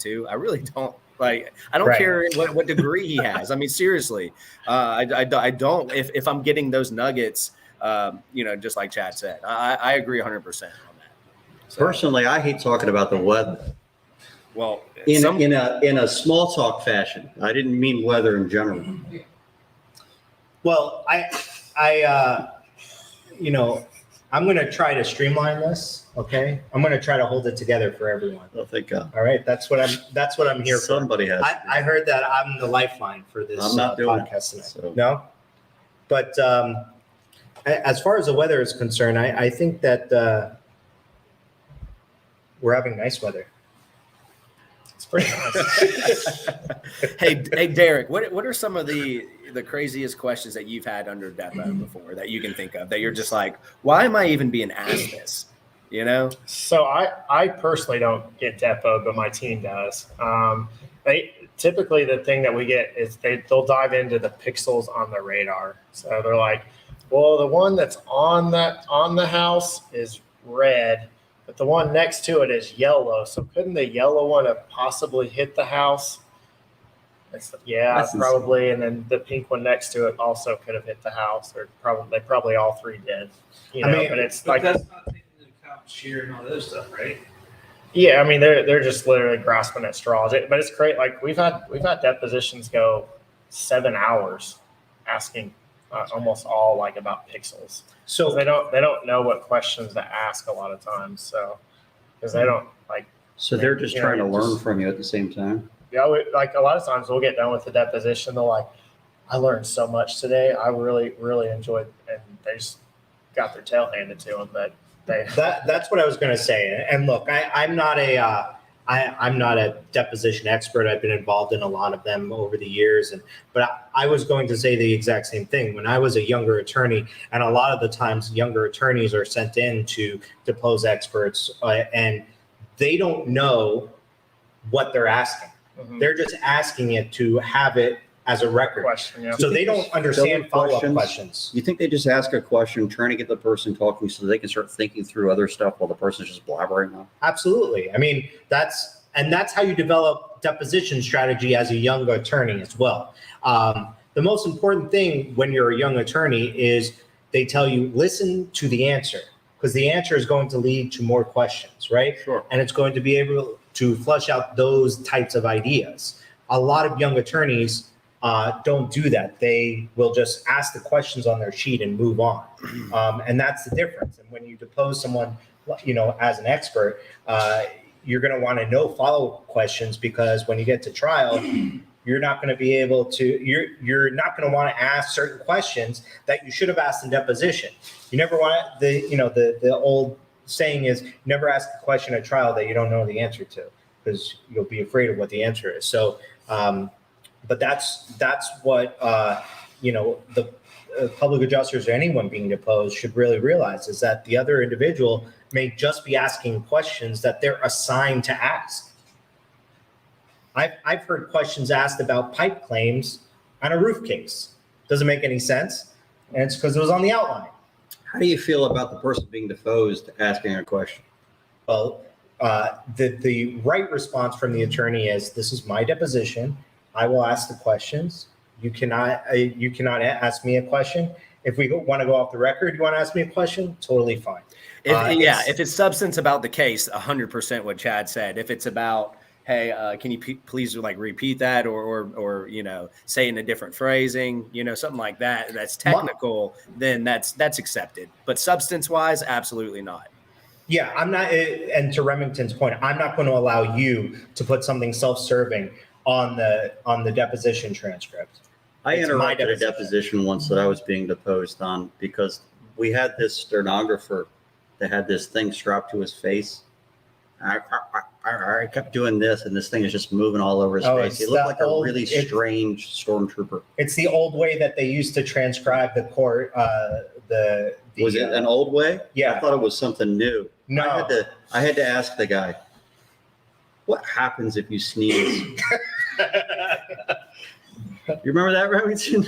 to. I really don't. Like, I don't care what degree he has. I mean, seriously, I don't. If I'm getting those nuggets, just like Chad said, I agree 100% on that. So, Personally, I hate talking about the weather. Well, In a small talk fashion. I didn't mean weather in general. Well, I'm going to try to streamline this. Okay, I'm going to try to hold it together for everyone. Oh, thank God. All right, that's what I'm here for. Somebody has. I heard that I'm the lifeline for this I'm not doing podcast it, tonight. so. No, but as far as the weather is concerned, I think that we're having nice weather. It's pretty nice. Hey, Derek, what are some of the craziest questions that you've had under depo before that you can think of that you're just like, why am I even being asked this? So I personally don't get depoed, but my team does. Typically the thing that we get is they'll dive into the pixels on the radar. So they're like, well, the one that's on the house is red, but the one next to it is yellow. So couldn't the yellow one have possibly hit the house? That's probably. And then the pink one next to it also could have hit the house, or probably all three did. You I know, mean, but it's But like, that's not taking into account shear and all the other stuff, right? yeah, I mean, they're just literally grasping at straws. But it's great. Like we've had depositions go 7 hours, asking almost all like about pixels. So So they don't know what questions to ask a lot of times. So because they don't like. So they're just Yeah, trying to you learn just- from you at the same time. Yeah, like a lot of times we'll get done with the deposition. They're like, I learned so much today. I really, really enjoyed, and they just got their tail handed to them. But that's what I was going to say. And look, I'm not a deposition expert. I've been involved in a lot of them over the years, but I was going to say the exact same thing. When I was a younger attorney, and a lot of the times younger attorneys are sent in to depose experts, and they don't know what they're asking. They're just asking it to have it as a record. question, yeah. So they don't understand follow-up Questions? questions. You think they just ask a question, trying to get the person talking so they can start thinking through other stuff while the person's just blabbering on? Absolutely. I mean, that's how you develop deposition strategy as a young attorney as well. The most important thing when you're a young attorney is they tell you, listen to the answer, because the answer is going to lead to more questions, right? Sure. And it's going to be able to flush out those types of ideas. A lot of young attorneys don't do that. They will just ask the questions on their sheet and move on. And that's the difference. And when you depose someone, as an expert, you're going to want to know follow-up questions, because when you get to trial, you're not going to be able to, you're not going to want to ask certain questions that you should have asked in deposition. You never want the old saying is, never ask a question at trial that you don't know the answer to, because you'll be afraid of what the answer is. So, but that's what, the public adjusters or anyone being deposed should really realize, is that the other individual may just be asking questions that they're assigned to ask. I've heard questions asked about pipe claims on a roof case. Doesn't make any sense. And it's because it was on the outline. How do you feel about the person being deposed asking a question? Well, the right response from the attorney is, this is my deposition. I will ask the questions. You cannot ask me a question. If we want to go off the record, you want to ask me a question, totally fine. If it's substance about the case, 100% what Chad said. If it's about, hey, can you please repeat that, or say in a different phrasing, something like that, that's technical, then that's accepted. But substance wise, absolutely not. Yeah, I'm not. And to Remington's point, I'm not going to allow you to put something self-serving on the deposition transcript. I It's my interrupted a deposition once that I was being deposed on, because we had this stenographer that had this thing strapped to his face. I kept doing this, and this thing is just moving all over his face. He looked like a really strange stormtrooper. It's the old way that they used to transcribe the court. Was it an old way? Yeah. I thought it was something new. No. I had to ask the guy, what happens if you sneeze? You remember that, Remington?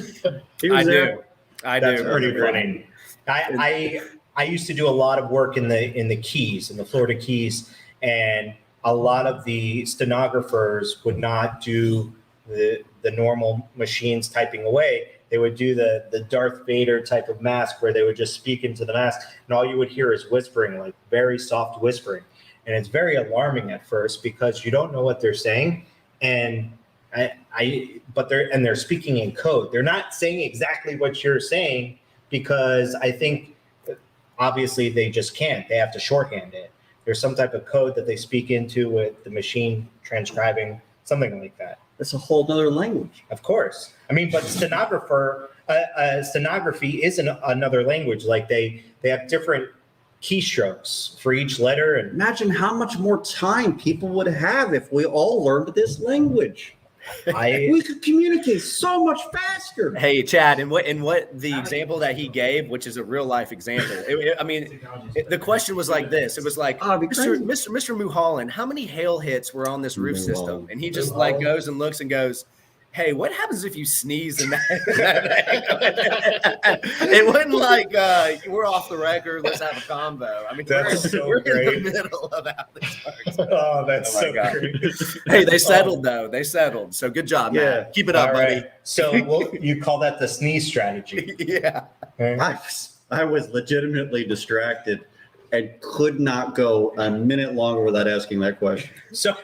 He was there. I That's do. pretty funny. I used to do a lot of work in the Keys, in the Florida Keys, and a lot of the stenographers would not do the normal machines typing away. They would do the Darth Vader type of mask, where they would just speak into the mask, and all you would hear is whispering, like very soft whispering. And it's very alarming at first, because you don't know what they're saying. And but they're speaking in code. They're not saying exactly what you're saying, because I think obviously they just can't. They have to shorthand it. There's some type of code that they speak into with the machine transcribing, something like that. That's a whole nother language. Of course. I mean, but stenography is another language. Like they have different keystrokes for each letter. And Imagine how much more time people would have if we all learned this language. We could communicate so much faster. Hey, Chad, and what the example that he gave, which is a real life example. The question was like this. It was like, Mr. Mulholland, how many hail hits were on this roof system? And he just goes and looks and goes, hey, what happens if you sneeze in that? It wasn't like we're off the record. Let's have a combo. I mean, That's so we're great. in the middle of how this works. Oh, that's Oh my so God. great. Hey, they settled though. They settled. So good job, Yeah. Matt. Keep it up, All buddy. right. So you call that the sneeze strategy. Yeah. I was legitimately distracted and could not go a minute longer without asking that question. So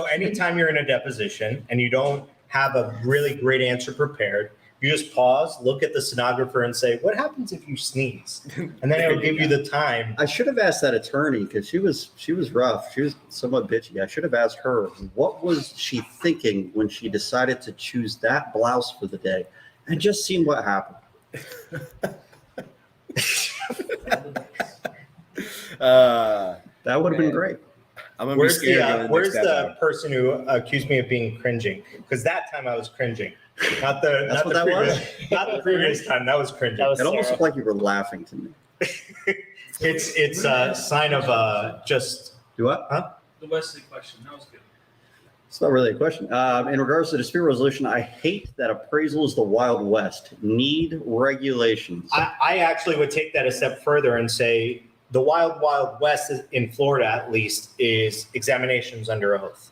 anytime you're in a deposition and you don't have a really great answer prepared, you just pause, look at the stenographer and say, what happens if you sneeze? And then it'll give you the time. I should have asked that attorney because she was rough. She was somewhat bitchy. I should have asked her, what was she thinking when she decided to choose that blouse for the day, and just seen what happened. That would have been great. I'm gonna Where's be scared. where's the person who accused me of being cringing? Because that time I was cringing. Not the That's not what the that previous, was? not the previous time. That was cringing. That was It almost Sarah. looked like you were laughing to me. It's a sign of just Do what? The Wesley question. That was good. It's not really a question. In regards to dispute resolution, I hate that appraisal is the Wild West. Need regulations. I actually would take that a step further and say the wild west in Florida, at least, is examinations under oath.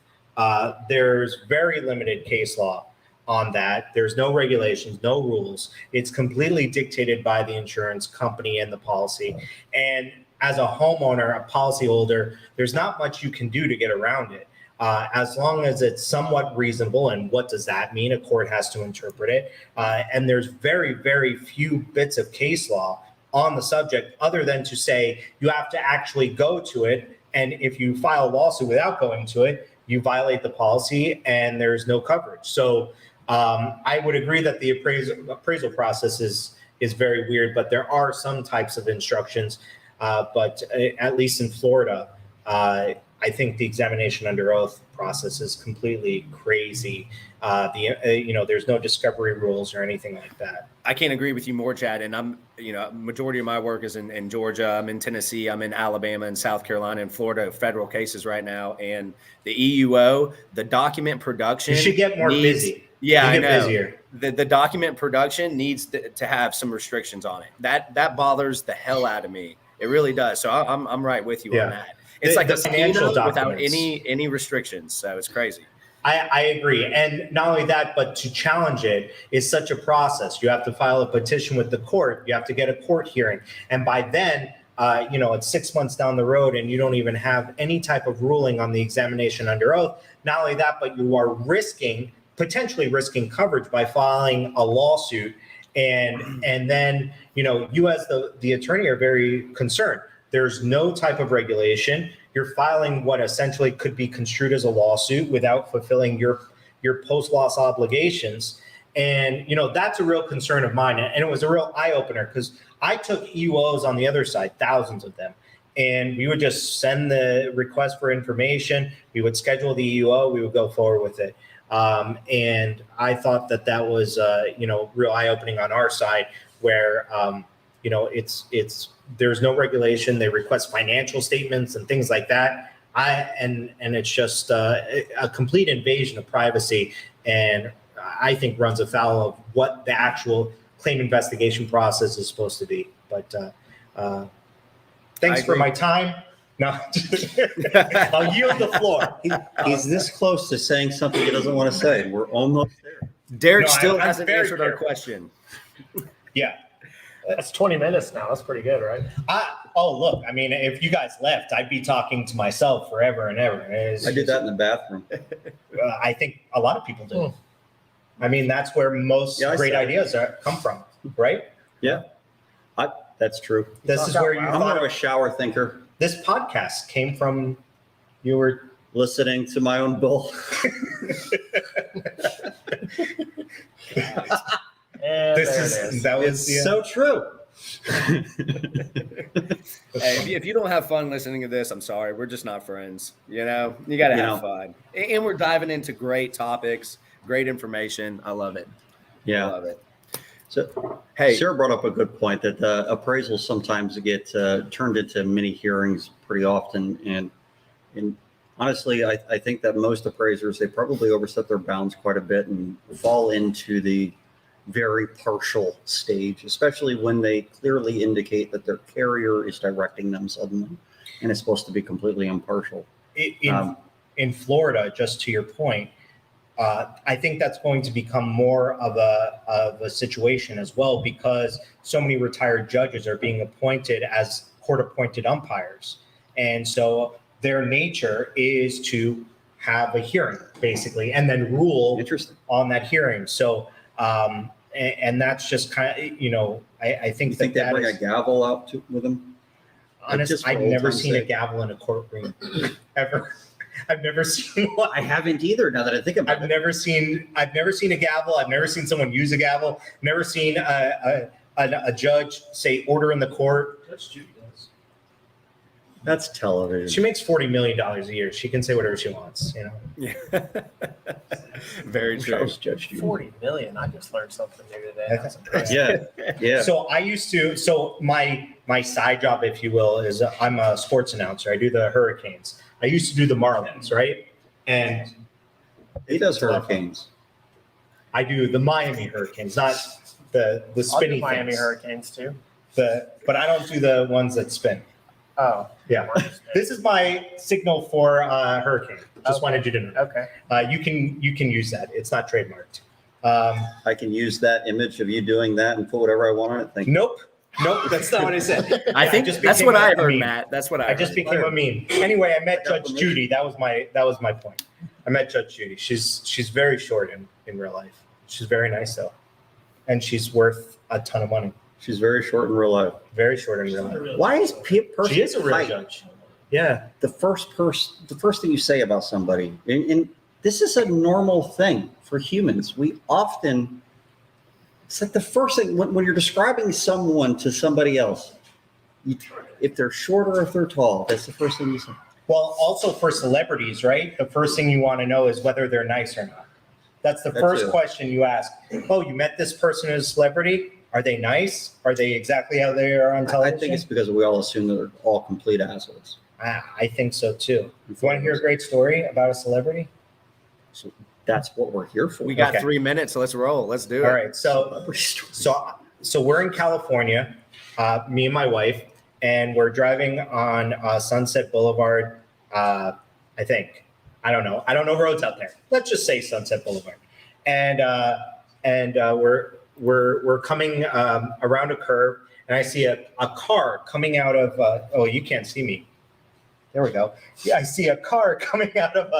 There's very limited case law on that. There's no regulations, no rules. It's completely dictated by the insurance company and the policy. And as a homeowner, a policyholder, there's not much you can do to get around it. As long as it's somewhat reasonable, and what does that mean? A court has to interpret it. And there's very, very few bits of case law on the subject other than to say you have to actually go to it. And if you file a lawsuit without going to it, you violate the policy and there's no coverage. So I would agree that the appraisal process is very weird, but there are some types of instructions. But at least in Florida, I think the examination under oath process is completely crazy. There's no discovery rules or anything like that. I can't agree with you more, Chad. And I'm, majority of my work is in Georgia. I'm in Tennessee. I'm in Alabama and South Carolina and Florida, federal cases right now. And the EUO, the document production. You should get more busy. Yeah, I get know. busier. The document production needs to have some restrictions on it. That bothers the hell out of me. It really does. So I'm right with you on that. It's like the a financial subpoena without documents. any restrictions. So it's crazy. I agree. And not only that, but to challenge it is such a process. You have to file a petition with the court. You have to get a court hearing. And by then, it's 6 months down the road and you don't even have any type of ruling on the examination under oath. Not only that, but you are potentially risking coverage by filing a lawsuit. And then, you as the attorney are very concerned. There's no type of regulation. You're filing what essentially could be construed as a lawsuit without fulfilling your post-loss obligations. And, that's a real concern of mine. And it was a real eye-opener because I took EUOs on the other side, thousands of them. And we would just send the request for information. We would schedule the EUO. We would go forward with it. And I thought that was, real eye-opening on our side where, there's no regulation. They request financial statements and things like that. And it's just a complete invasion of privacy, and I think runs afoul of what the actual claim investigation process is supposed to be. But thanks for my time. No, I'll yield the floor. He's this close to saying something he doesn't want to say. We're almost there. Derek No, still I'm hasn't very answered our careful. question. Yeah. That's 20 minutes now. That's pretty good, right? Look, I mean, if you guys left, I'd be talking to myself forever and ever. I did that in the bathroom. I think a lot of people do. I mean, that's where most Yeah, I great said it. ideas come from, right? Yeah, that's true. This is where you I'm more of a thought shower thinker, this podcast came from. You were listening to my own bull. And this there is it is. that was It's so true. Hey, if you don't have fun listening to this, I'm sorry. We're just not friends. You got to have fun. And we're diving into great topics, great information. I love it. Yeah. I love it. So, Hey, Sarah brought up a good point that appraisals sometimes get turned into mini hearings pretty often, and Honestly, I think that most appraisers, they probably overstep their bounds quite a bit and fall into the very partial stage, especially when they clearly indicate that their carrier is directing them suddenly and it's supposed to be completely impartial. In Florida, just to your point, I think that's going to become more of a situation as well, because so many retired judges are being appointed as court-appointed umpires. And so their nature is to have a hearing, basically, and then rule Interesting. on that hearing. So, and that's just kind of, I think You think they bring a gavel out with them? honestly, just for I've old never time's seen a sake? gavel in a courtroom ever. I've never seen one. I haven't either, now that I think about I've it. never seen a gavel. I've never seen someone use a gavel. Never seen a judge say order in the court. Judge Judy does. That's television. She makes $40 million a year. She can say whatever she wants, Yeah. Very true. Charles Judge Judy. 40 million. I just learned something new today. That's impressive. Yeah. So I used to. So my side job, if you will, is I'm a sports announcer. I do the Hurricanes. I used to do the Marlins, right? And He does hurricanes. I do the Miami Hurricanes, not the I'll do spinny Miami things. Hurricanes too. But I don't do the ones that spin. Oh, Yeah. This is my signal for hurricane. Just Okay. wanted you to know. okay. You can use that. It's not trademarked. I can use that image of you doing that and put whatever I want on it. Thank you. Nope. That's not what I said. I Yeah, think just that's became what I a heard, meme. Matt. That's what I I just heard. became a meme. Anyway, I met I got Judge permission. Judy. That was my point. I met Judge Judy. She's very short in real life. She's very nice though, and she's worth a ton of money. She's very short in real life. Very short in real life. Why is person She is a real height judge. Yeah. the first thing you say about somebody? And this is a normal thing for humans. It's like the first thing when you're describing someone to somebody else, if they're short or if they're tall, that's the first thing you say. Well, also for celebrities, right? The first thing you want to know is whether they're nice or not. That's the That first too. question you ask. Oh, you met this person as a celebrity? Are they nice? Are they exactly how they are on I television? think it's because we all assume that they're all complete assholes. I think so too. You want to hear a great story about a celebrity? So that's what we're here for. We got Okay. 3 minutes, so let's roll. Let's do it. All right. So Celebrity stories. So we're in California, me and my wife, and we're driving on Sunset Boulevard. I think I don't know roads out there. Let's just say Sunset Boulevard, and we're coming around a curve, and I see a car coming out of. Oh, you can't see me. There we go. Yeah, I see a car coming out of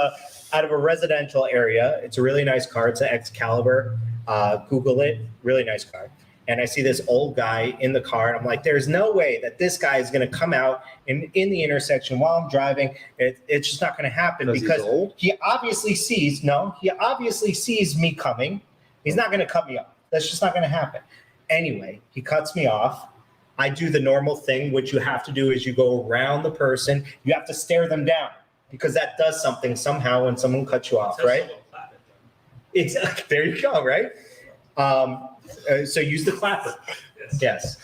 a residential area. It's a really nice car. It's an Excalibur. Google it. Really nice car. And I see this old guy in the car, and I'm like, there's no way that this guy is going to come out in the intersection while I'm driving. It's just not going to happen Because he's because old? he obviously sees me coming. He's not going to cut me off. That's just not going to happen. Anyway, he cuts me off. I do the normal thing, which you have to do is you go around the person. You have to stare them down because that does something somehow when someone cuts you off, right? It's there you go, right? So use the clapper. Yes.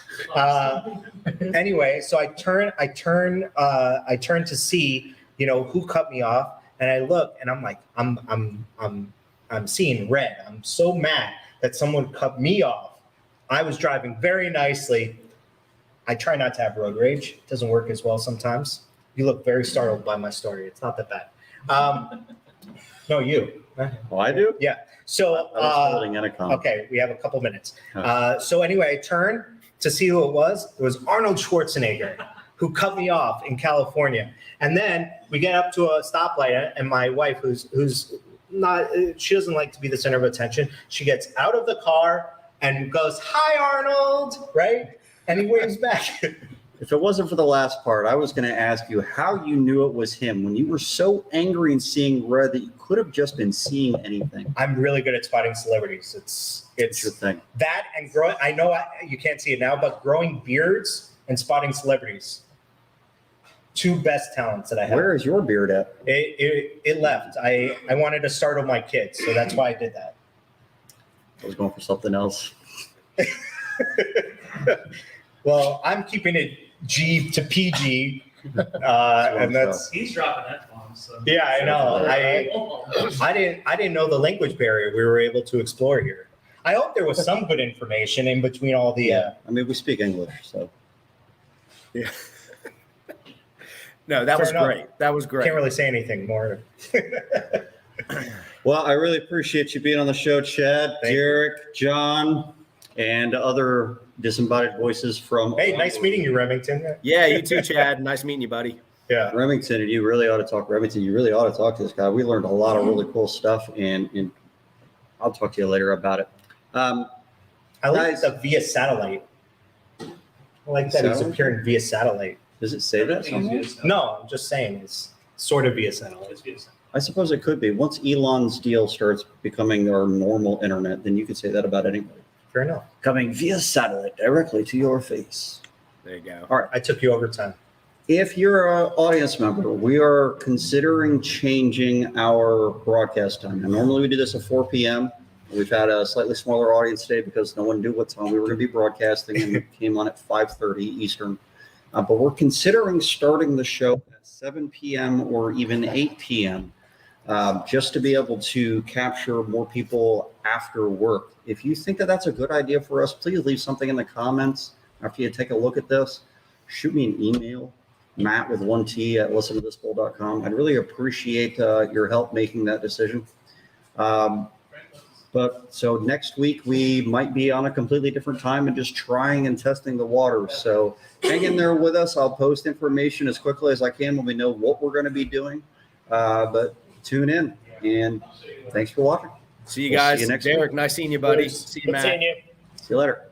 Anyway, so I turn to see, who cut me off, and I look, and I'm like, I'm seeing red. I'm so mad that someone cut me off. I was driving very nicely. I try not to have road rage. It doesn't work as well sometimes. You look very startled by my story. It's not that bad. No, you. Oh, I do? Yeah. So, I was holding intercom. okay, we have a couple minutes. Huh. So anyway, I turned to see who it was. It was Arnold Schwarzenegger, who cut me off in California. And then we get up to a stoplight, and my wife, who's not, she doesn't like to be the center of attention. She gets out of the car and goes, "Hi, Arnold," right? And he waves back. If it wasn't for the last part, I was going to ask you how you knew it was him when you were so angry and seeing red that you could have just been seeing anything. I'm really good at spotting celebrities. It's It's your thing. that and growing. I know you can't see it now, but growing beards and spotting celebrities. Two best talents that I have. Where is your beard at? It left. I wanted to startle my kids, so that's why I did that. I was going for something else. Well, I'm keeping it G to PG And that's He's dropping that bomb. So yeah, I know. I didn't know the language barrier we were able to explore here. I hope there was some good information in between all the. I mean, we speak English, so. Yeah. No, that was Fair enough. great. That was great. Can't really say anything more. Well, I really appreciate you being on the show, Chad, Thank you. Derek, John, and other disembodied voices from. Hey, nice meeting you, Remington. Yeah, you too, Chad. Nice meeting you, buddy. Yeah. Remington, and you really ought to talk. Remington, you really ought to talk to this guy. We learned a lot of really cool stuff, and I'll talk to you later about it. I like Guys. the via satellite. I like that he's Satellite? appearing via satellite. Does it say that somewhere? No, I'm just saying it's sort of via satellite. I suppose it could be. Once Elon's deal starts becoming our normal internet, then you could say that about anybody. Fair enough. Coming via satellite directly to your face. There you go. All right. I took you over time. If you're an audience member, we are considering changing our broadcast time. Now, normally we do this at 4 p.m. We've had a slightly smaller audience today because no one knew what time we were going to be broadcasting, and it came on at 5:30 Eastern. But we're considering starting the show at 7 p.m. or even 8 p.m. Just to be able to capture more people after work. If you think that that's a good idea for us, please leave something in the comments after you take a look at this. Shoot me an email, Matt with 1T at listentothisbull.com. I'd really appreciate your help making that decision. But so next week we might be on a completely different time and just trying and testing the waters. So hang in there with us. I'll post information as quickly as I can when we know what we're going to be doing. But tune in, and thanks for watching. See you We'll guys. see you next Derek, week. nice seeing you, buddy. Good See you, seeing Matt. you. See you later.